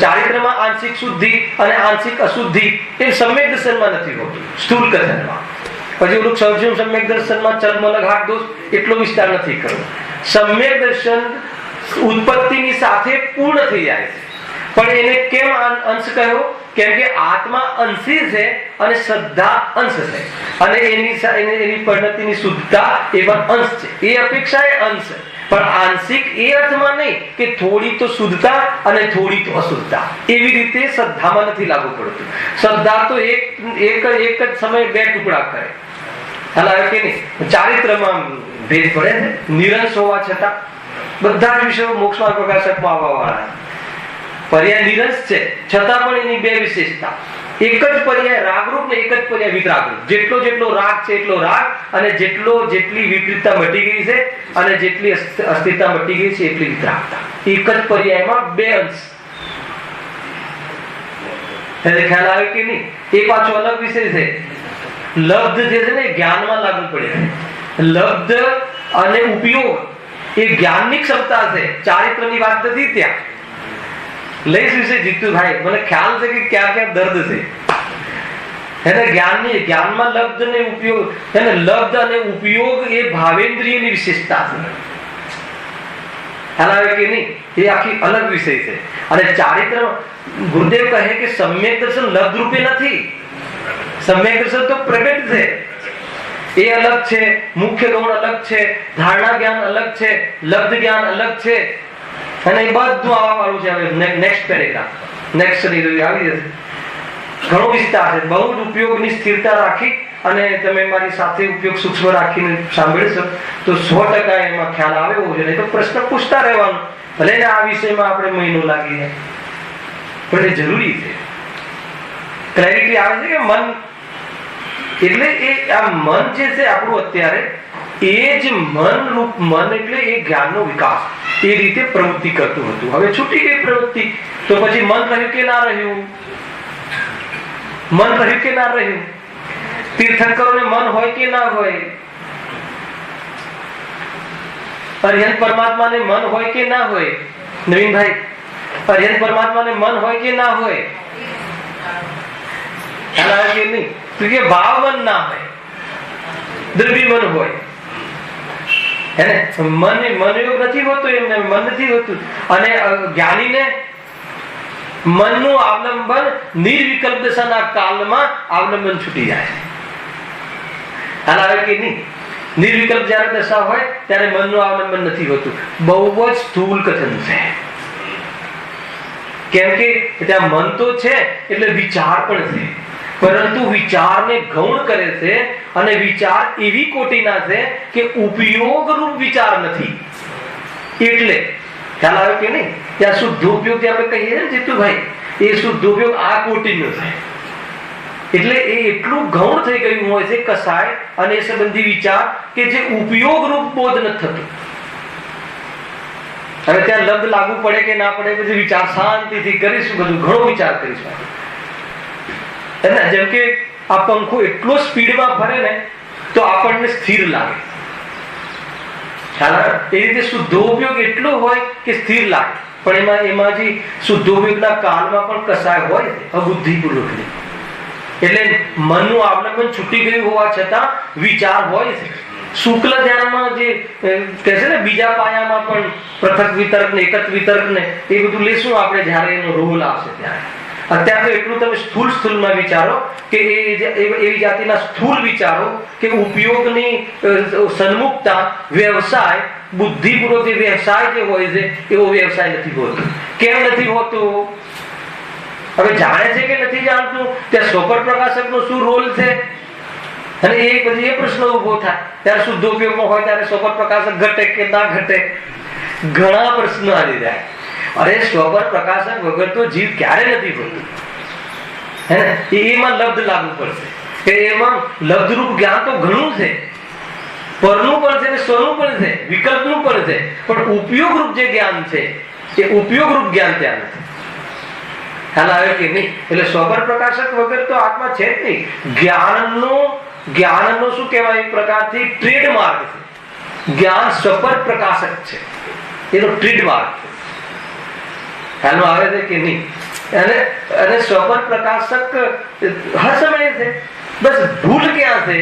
ચારિત્રમાં આંશિક શુદ્ધિ અને આંશિક અશુદ્ધિ એ સમ્યક દર્શનમાં નથી હોતું, સ્થૂળ કથનમાં. પછી ઓલું સમ્યક દર્શનમાં ચર્મ ઘાટ દોષ એટલો વિસ્તાર નથી કરવો. સમ્યક દર્શન ઉત્પત્તિની સાથે પૂર્ણ થઈ જાય છે. પણ એને કેમ અંશ કહ્યો? કેમ કે આત્મા અંશી છે અને શ્રદ્ધા અંશ છે, અને એની પરિણતિની શુદ્ધતા એ પણ અંશ છે. એ અપેક્ષા એ અંશ, પણ આંશિક એ અર્થમાં નહીં કે થોડી તો શુદ્ધતા અને થોડી તો અશુદ્ધતા. એવી રીતે શ્રદ્ધામાં નથી લાગુ પડતું. શ્રદ્ધા તો એક જ સમયે 2 ટુકડા કરે. હાલ કે નહીં? ચારિત્રમાં ભેદ પડે છે. નિરંશ હોવા છતાં બધા જ વિષયો મોક્ષ માર્ગ પ્રકાશકમાં આવવા વાળા. પર્યાય નિરંશ છે છતાં પણ એની 2 વિશેષતા. એક જ પર્યાય રાગરૂપ ને એક જ પર્યાય વિતરાગરૂપ. જેટલો જેટલો રાગ છે એટલો રાગ, અને જેટલી વિપરીતતા મટી ગઈ છે અને જેટલી અસ્થિરતા મટી ગઈ છે એટલી વિતરાગતા. એક જ પર્યાયમાં બે અંશ. ખ્યાલ આવે કે નહીં? એ પાછો અલગ વિષય છે. લબ્ધ જે છે ને જ્ઞાનમાં લાગુ પડે છે. લબ્ધ અને ઉપયોગ એ જ્ઞાનની ક્ષમતા છે, ચારિત્રની વાત નથી. ત્યાં લઈશ વિશે જીતુભાઈ, મને ખ્યાલ છે કે ક્યાં ક્યાં દર્દ છે. એને જ્ઞાનમાં લબ્ધ ને ઉપયોગ, એને લબ્ધ અને ઉપયોગ એ ભાવેન્દ્રિયની વિશેષતા છે. ખ્યાલ આવે કે નહીં? એ આખી અલગ વિષય છે. અને ચારિત્ર, ગુરુદેવ કહે કે સમ્યક દર્શન લબ્ધ રૂપે નથી. સમ્યક દર્શન તો પ્રગટ છે, એ અલગ છે. મુખ્ય ગૌણ અલગ છે, ધારણા જ્ઞાન અલગ છે, લબ્ધ જ્ઞાન અલગ છે. અને એ બધું આવવા વાળું છે. હવે નેક્સ્ટ પેરેગ્રાફ, નેક્સ્ટ આવી જશે. ઘણો વિસ્તાર છે. બહુ જ ઉપયોગની સ્થિરતા રાખી અને તમે મારી સાથે ઉપયોગ સૂક્ષ્મ રાખીને સાંભળશો તો 100% એમાં ખ્યાલ આવે એવો છે. નહીં તો પ્રશ્ન પૂછતા રહેવાનું, ભલે ને આ વિષયમાં આપણે મહિનો લાગી જાય, પણ એ જરૂરી છે. ક્લેરિટી આવે છે કે મન એટલે એ આ મન જે છે આપણું અત્યારે, એ જ મન રૂપ મન એટલે એ જ્ઞાનનો વિકાસ એ રીતે પ્રવૃત્તિ કરતું હતું. હવે છૂટી ગઈ પ્રવૃત્તિ, તો પછી મન રહ્યું કે ના રહ્યું? મન રહ્યું કે ના રહ્યું? તીર્થંકરોને મન હોય કે ના હોય? અરિહંત પરમાત્માને મન હોય કે ના હોય? નવીનભાઈ, અરિહંત પરમાત્માને મન હોય કે ના હોય? કે નહીં? કે ભાવ મન ના હોય, દ્રવ્ય મન હોય. હે ને? મનયોગ નથી હોતો, એમને મન નથી હોતું. અને જ્ઞાનીને મનનું અવલંબન નિર્વિકલ્પ દશાના કાલમાં અવલંબન છૂટી જાય છે. હાલ આવે કે નહીં? નિર્વિકલ્પ જયારે દશા હોય ત્યારે મનનું અવલંબન નથી હોતું. બહુ જ સ્થૂલ કથન છે. કેમ કે ત્યાં મન તો છે એટલે વિચાર પણ છે, પરંતુ વિચારને ગૌણ કરે છે. અને વિચાર એવી કોટીના છે કે ઉપયોગ રૂપ વિચાર નથી. એટલે ખ્યાલ આવે કે નહીં? ત્યાં શુદ્ધ ઉપયોગ જે આપણે કહીએ ને જીતુભાઈ, એ શુદ્ધ ઉપયોગ આ કોટીનો છે. એટલે એ એટલું ગૌણ થઈ ગયું હોય છે કસાય અને એ સંબંધી વિચાર કે જે ઉપયોગ રૂપ બોધ નથી થતું. હવે ત્યાં લબ્ધ લાગુ પડે કે ના પડે, પછી વિચાર શાંતિથી કરીશું, બધું ઘણો વિચાર કરીશું. જેમ કે આ પંખો એટલો સ્પીડમાં ફરે ને તો આપણને સ્થિર લાગે. એ રીતે શુદ્ધોપયોગ એટલો હોય કે સ્થિર લાગે. પણ એમાં જે શુદ્ધોપયોગના કાળમાં પણ કસાય હોય અબુદ્ધિપૂર્વકની. એટલે મનનું અવલંબન છૂટી ગયું હોવા છતાં વિચાર હોય છે. શુક્લ ધ્યાનમાં જે કહે છે ને, બીજા પાયામાં પણ પૃથક વિતર્ક ને એકત વિતર્ક ને એ બધું લેશું આપણે જયારે એનો રોલ આવશે ત્યારે. અત્યારે તો એટલું તમે સ્થૂળમાં વિચારો કે એવી જાતિના સ્થૂળ વિચારો કે ઉપયોગની સન્મુખતા, વ્યવસાય, બુદ્ધિપૂર્વક જે વ્યવસાય જે હોય છે એવો વ્યવસાય નથી હોતો. કેમ નથી હોતો? હવે જાણે છે કે નથી જાણતું? ત્યાં સ્વપર પ્રકાશકનો શું રોલ છે? અને એ પછી એ પ્રશ્ન ઉભો થાય ત્યારે શુદ્ધ ઉપયોગમાં હોય ત્યારે સ્વપર પ્રકાશક ઘટે કે ના ઘટે? ઘણા પ્રશ્નો આવી જાય. અરે સ્વપર પ્રકાશક વગર તો જીવ ક્યારે નથી હોતું. હે ને? એમાં લબ્ધ લાગુ પડશે કે એમાં લબ્ધરૂપ જ્ઞાન તો ઘણું છે, પરનું પણ છે ને સ્વનું પણ છે, વિકલ્પનું પણ છે. પણ ઉપયોગરૂપ જે જ્ઞાન છે એ ઉપયોગરૂપ જ્ઞાન ત્યાં નથી. ખ્યાલ આવે કે નહીં? એટલે સ્વપર પ્રકાશક વગર તો આત્મા છે જ નહીં. જ્ઞાનનો શું કહેવાય? એક પ્રકારથી ટ્રેડમાર્ક છે. જ્ઞાન સ્વપર પ્રકાશક છે, એનો ટ્રેડમાર્ક છે. ખ્યાલમાં આવે છે કે નહીં? અને સ્વપર પ્રકાશક હર સમયે છે. બસ ભૂલ ક્યાં છે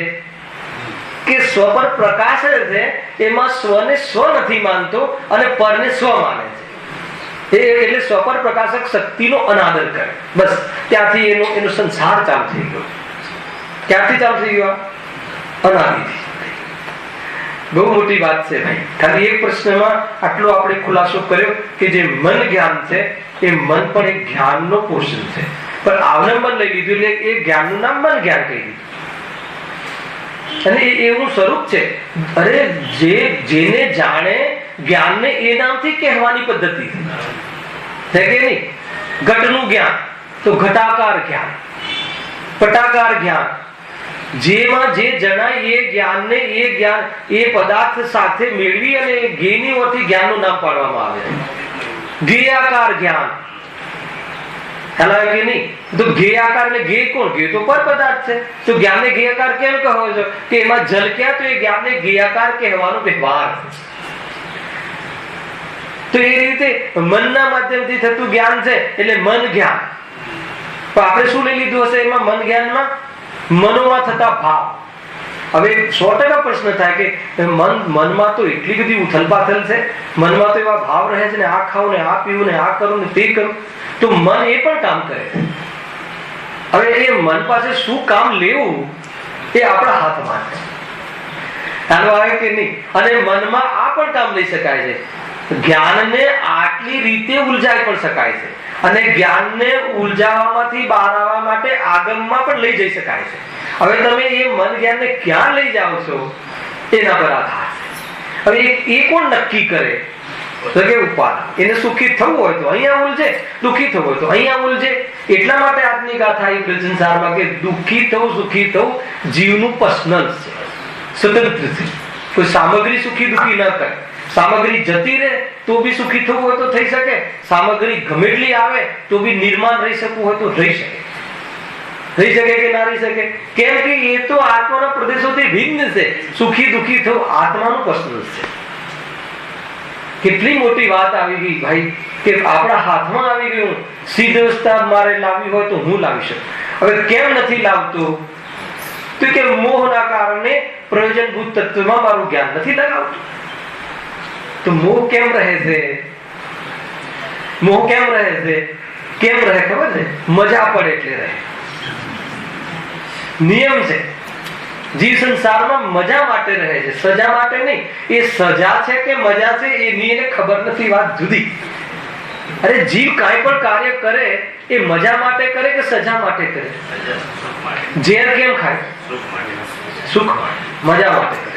કે સ્વપર પ્રકાશ છે એમાં સ્વને સ્વ નથી માનતો અને પરને સ્વ માને છે. એટલે સ્વપર પ્રકાશક શક્તિનો અનાદર કરે. બસ ત્યાંથી એનો સંસાર ચાલુ થઈ ગયો. ક્યાંથી ચાલુ થઈ ગયો? અનાદિથી. બહુ મોટી વાત છે ભાઈ. ખાલી એક પ્રશ્નમાં આટલો આપણે ખુલાસો કર્યો કે જે મન જ્ઞાન છે એ મન પણ એક જ્ઞાનનો પોષણ છે. પણ અવલંબન લઈ લીધું એટલે એ જ્ઞાનનું નામ મન જ્ઞાન કહી દીધું. અને એવું સ્વરૂપ છે. અરે જેને જાણે જ્ઞાનને એ નામથી કહેવાની પદ્ધતિ છે કે નહીં? ઘટનું જ્ઞાન તો ઘટાકાર જ્ઞાન, પટાકાર જ્ઞાન, જેમાં જે જણાય એ જ્ઞાનને એ પદાર્થ સાથે મેળવી અને જ્ઞેની ઓથી જ્ઞાનનું નામ પાડવામાં આવે. જ્ઞેયાકાર જ્ઞાન કે નહીં? તો જ્ઞેયાકાર એટલે જ્ઞેય કોણ? જ્ઞેય તો પર પદાર્થ છે. તો જ્ઞાનને જ્ઞેયાકાર કેમ કહો છો? કે એમાં ઝલક્યા તો એ જ્ઞાનને જ્ઞેયાકાર કહેવાનો વ્યવહાર. તો એ રીતે મનના માધ્યમથી થતું જ્ઞાન છે એટલે મન જ્ઞાન. પણ આપણે શું લઈ લીધું હશે એમાં? મન જ્ઞાનમાં મનોમાં થતા ભાવ. હવે 100% પ્રશ્ન થાય કે મનમાં તો એટલી બધી ઉથલપાથલ છે, મનમાં તો એવા ભાવ રહે છે ને, આ ખાવું ને આ પીવું ને આ કરું ને તે કરું, તો મન એ પણ કામ કરે. હવે એ મન પાસે શું કામ લેવું એ આપણા હાથમાં છે. ખ્યાલ આવે કે નહીં? અને મનમાં આ પણ કામ લઈ શકાય છે. જ્ઞાનને આટલી રીતે ઉલઝાઈ પણ શકાય છે અને જ્ઞાનને ઉલઝાવવામાંથી બહાર આવવા માટે આગમમાં પણ લઈ જઈ શકાય છે. હવે તમે એ મન જ્ઞાનને ક્યાં લઈ જાઓ છો એના પર આધાર છે. હવે એ કોણ નક્કી કરે? તો કે ઉપાદાન. એને સુખી થવું હોય તો અહીંયા ઉલઝે, દુઃખી થવું હોય તો અહીંયા ઉલઝે. એટલા માટે આજની ગાથા એ સંસારમાં કે દુઃખી થવું સુખી થવું જીવનું પર્સનલ છે, સ્વતંત્ર છે. કોઈ સામગ્રી સુખી દુઃખી ન કરે. સામગ્રી જતી રહે તો બી સુખી થવું હોય તો થઈ શકે, સામગ્રી ગમે એટલી આવે તો બી નિર્માણ રહી શકવું હોય તો રહી શકે. રહી શકે કે ના રહી શકે? કેમ કે એ તો આત્માના પ્રદેશોથી ભિન્ન છે. સુખી દુઃખી થવું આત્માનું પર્સનલ છે. કેટલી મોટી વાત આવી ગઈ ભાઈ કે આપણા હાથમાં આવી ગયું. સિદ્ધ અવસ્થા મારે લાવવી હોય તો હું લાવી શકું. હવે કેમ નથી લાવતો? તો કે મોહના કારણે પ્રયોજનભૂત તત્વમાં મારું જ્ઞાન નથી લગાવતું. તો મોહ કેમ રહે છે? મોહ કેમ રહે છે? કેમ રહે ખબર છે? મજા પડે એટલે રહે. નિયમ છે. જીવ સંસારમાં મજા માટે રહે છે, સજા માટે નહીં. એ સજા છે કે મજા છે એની એને ખબર નથી. વાત જુદી. અરે જીવ કાંઈ પણ કાર્ય કરે એ મજા માટે કરે કે સજા માટે કરે? ઝેર કેમ ખાય? સુખ માટે, મજા માટે કરે.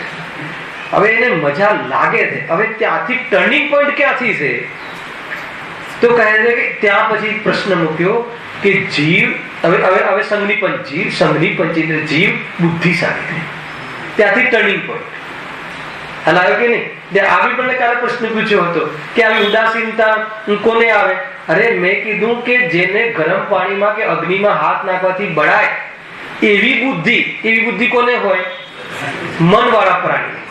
હવે એને મજા લાગે છે. હવે ત્યાંથી ટર્નિંગ પોઈન્ટ ક્યાંથી છે? તો કહે છે કે ત્યાં પછી પ્રશ્ન મૂક્યો કે જીવ હવે સંઘની પંચી, સંઘની પંચી જીવ બુદ્ધિશાળી છે. ત્યાંથી ટર્નિંગ પોઈન્ટ હલાવ્યો કે નહીં? આવી પણ કાલે પ્રશ્ન પૂછ્યો હતો કે આવી ઉદાસીનતા કોને આવે? અરે મેં કીધું કે જેને ગરમ પાણીમાં કે અગ્નિમાં હાથ નાખવાથી બળાય એવી બુદ્ધિ કોને હોય? મન વાળા પ્રાણી.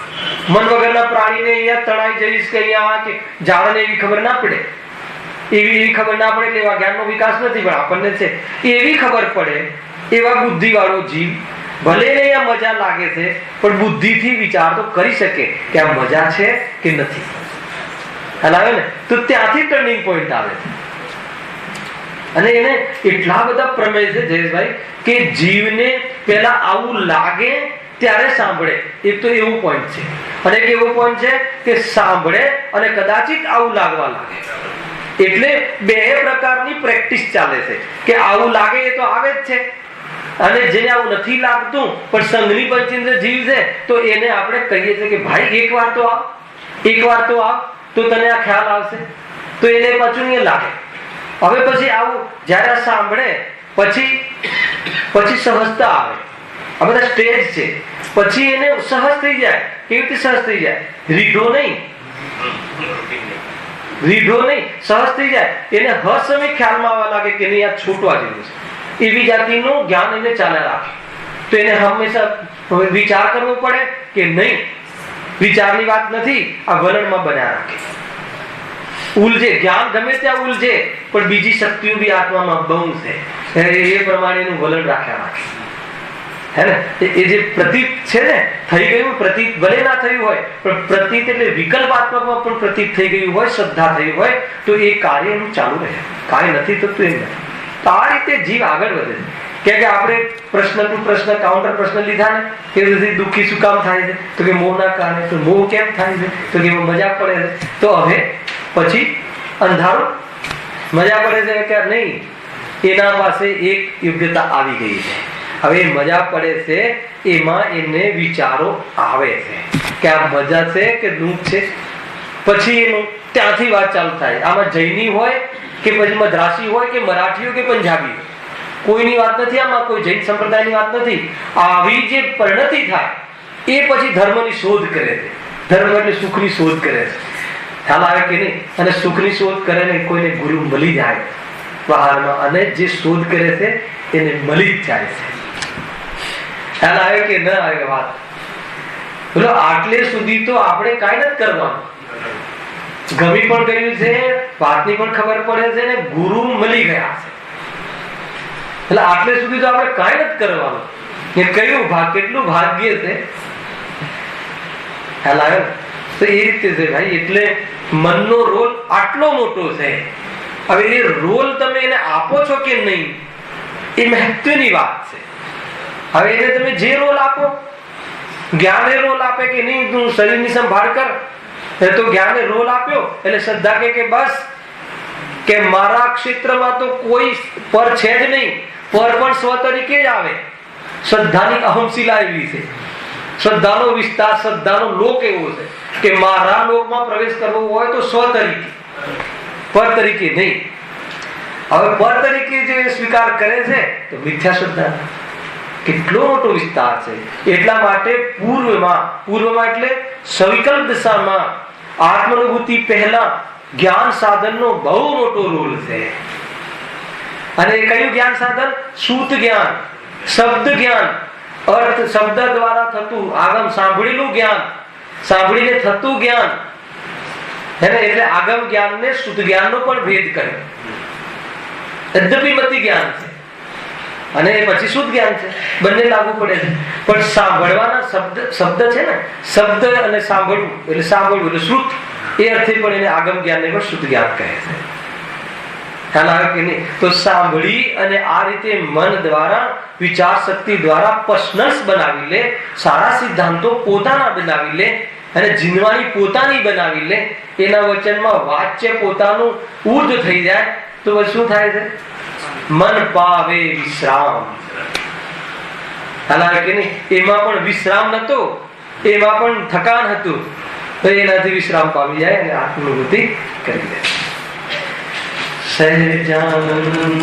મન વગરના પ્રાણીને અહીંયા તણાઈ જઈશ કે અહીંયા કે ઝાડને એવી ખબર ના પડે. એવી ખબર ના પડે એટલે એવા જ્ઞાનનો વિકાસ નથી, પણ આપણને છે એવી ખબર પડે. એવા બુદ્ધિ વાળો જીવ ભલે ને આ મજા લાગે છે પણ બુદ્ધિથી વિચાર તો કરી શકે કે આ મજા છે કે નથી. હલાવે ને? તો ત્યાંથી ટર્નિંગ પોઈન્ટ આવે છે. અને એને એટલા બધા પ્રમેય છે જયેશભાઈ કે જીવને પેલા આવું લાગે ત્યારે સાંભળે. એક તો એવું પોઈન્ટ છે. અને એક એવો પોઈન્ટ છે કે સાંભળે અને કદાચિત આવું લાગવા લાગે. એટલે બે પ્રકારની પ્રેક્ટિસ ચાલે છે કે આવું લાગે એ તો આવે જ છે, અને જેને આવું નથી લાગતું પણ સંઘની પંચેન્દ્ર જીવ છે તો એને આપણે કહીએ છીએ કે ભાઈ એકવાર તો આવ તો તને આ ખ્યાલ આવશે. તો એને પાછું એ લાગે. હવે પછી આવું જયારે સાંભળે પછી સહજતા આવે. આ બધા સ્ટેજ છે. પછી એને સહજ થઈ જાય. કેવી રીતે સહજ થઈ જાય? રીઢો નહીં, સહજ થઈ જાય. એને હર સમય ખ્યાલમાં આવવા લાગે કે નહીં આ છૂટવા જેવું છે. એવી જાતિનું જ્ઞાન એને ચાલે રાખે. તો એને હંમેશા વિચાર કરવો પડે કે નહીં, વિચારની વાત નથી, આ વલણમાં બન્યા રાખે. ઉલઝે, જ્ઞાન ગમે ત્યાં ઉલઝે પણ બીજી શક્તિઓ બી આત્મામાં બહુ છે. એ પ્રમાણેનું વલણ રાખ્યા રાખે. હે ને? એ જે પ્રતીત છે ને, થઈ ગયું પ્રતીત ભલે ના થયું હોય પણ પ્રતીત એટલે વિકલ્પાત્મકમાં પણ પ્રતીત થઈ ગયું હોય, શ્રદ્ધા થઈ હોય તો એ કાર્ય એનું ચાલુ રહે. કાર્ય નથી થતું એમ નથી. તો આ રીતે જીવ આગળ વધે છે. કે આપણે પ્રશ્ન ટુ પ્રશ્ન, કાઉન્ટર પ્રશ્ન લીધા ને કે દુઃખી શું કામ થાય છે? તો કે મોહના કારણે. તો મોહ કેમ થાય છે? તો કે મજા પડે છે. તો હવે પછી અંધારું મજા પડે છે કે નહીં? એના પાસે એક યોગ્યતા આવી ગઈ છે. હવે મજા પડે છે એમાં એને વિચારો આવે છે કે આ મજા છે કે દુઃખ છે. પછી એનું ત્યાંથી વાત ચાલુ થાય. આમાં જૈની હોય કે પછી મદ્રાસી હોય કે મરાઠી હોય કે પંજાબી હોય, કોઈની વાત નથી, આમાં કોઈ જૈન સંપ્રદાયની વાત નથી. આવી જે પરિણતિ થાય એ પછી ધર્મની શોધ કરે છે. ધર્મ એટલે સુખની શોધ કરે છે. ખ્યાલ આવે કે નહીં? અને સુખની શોધ કરે ને કોઈને ગુરુ મળી જાય બહારમાં, અને જે શોધ કરે છે એને મળી જ જાય છે. ખ્યાલ આવે કે ન આવે વાત? બોલો, આટલે સુધી તો આપણે કાંઈ નથી કરવાનું. ગમી પણ ગયું છે, વાતની પણ ખબર પડે છે, ને ગુરુ મળી ગયા છે. એટલે આટલે સુધી તો આપણે કાંઈ નથી કરવાનું. એ કયું કેટલું ભાગ્ય છે. ખ્યાલ આવ્યો? તો એ રીતે છે ભાઈ. એટલે મનનો રોલ આટલો મોટો છે. હવે એ રોલ તમે એને આપો છો કે નહીં એ મહત્વની વાત છે. હવે એને તમે જે રોલ આપો, જ્ઞાને રોલ આપે કે નહીં તું શરીરની સંભાળ કર, તો જ્ઞાને રોલ આપ્યો એટલે શ્રદ્ધા કે બસ કે મારા ક્ષેત્રમાં તો કોઈ પર છે જ નહીં, પર પણ સ્વ તરીકે જ આવે. શ્રદ્ધાની અહમશિલા એવી છે. શ્રદ્ધાનો વિસ્તાર, શ્રદ્ધાનો લોક એવો છે કે મારા લોકમાં પ્રવેશ કરવો હોય તો સ્વ તરીકે, પર તરીકે નહીં. હવે પર તરીકે જે સ્વીકાર કરે છે તો મિથ્યા શ્રદ્ધા. કેટલો મોટો વિસ્તાર છે. એટલા માટે પૂર્વમાં એટલે સવિકલ્પ દિશામાં આત્માનુભૂતિ પહેલા જ્ઞાન સાધનનો બહુ મોટો રોલ છે. અને કયું જ્ઞાન સાધન? સૂત જ્ઞાન, શબ્દ જ્ઞાન, અર્થ શબ્દ દ્વારા થતું આગમ, સાંભળેલું જ્ઞાન, સાંભળીને થતું જ્ઞાન. એટલે આગમ જ્ઞાન ને શુદ્ધ જ્ઞાનનો પણ ભેદ કર્યો. યદ્યપિ મતિ જ્ઞાન છે અને પછી શુદ્ધ જ્ઞાન છે, બંને લાગુ પડે છે. પણ સાંભળવાના શબ્દ છે ને, શબ્દ અને સાંભળવું એટલે શ્રુત, એ અર્થે પણ એને આગમ જ્ઞાન ને પણ શુદ્ધ જ્ઞાન કહે છે. ખ્યાલ આવે કે નહીં? તો સાંભળી અને આ રીતે મન દ્વારા, વિચાર શક્તિ દ્વારા પર્સનલ્સ બનાવી લે, સારા સિદ્ધાંતો પોતાના બનાવી લે અને જીનવાણી પોતાની બનાવી લે, એના વચનમાં વાચ્ય પોતાનું ઉર્ધ થઈ જાય તો શું થાય છે? મન પાવે વિશ્રામ. ખ્યાલ આવે કે નહીં? એમાં પણ વિશ્રામ નતો, એમાં પણ થકાન હતું, તો એનાથી વિશ્રામ પામી જાય અને આત્માનુભૂતિ કરી દે. સહજાનંદ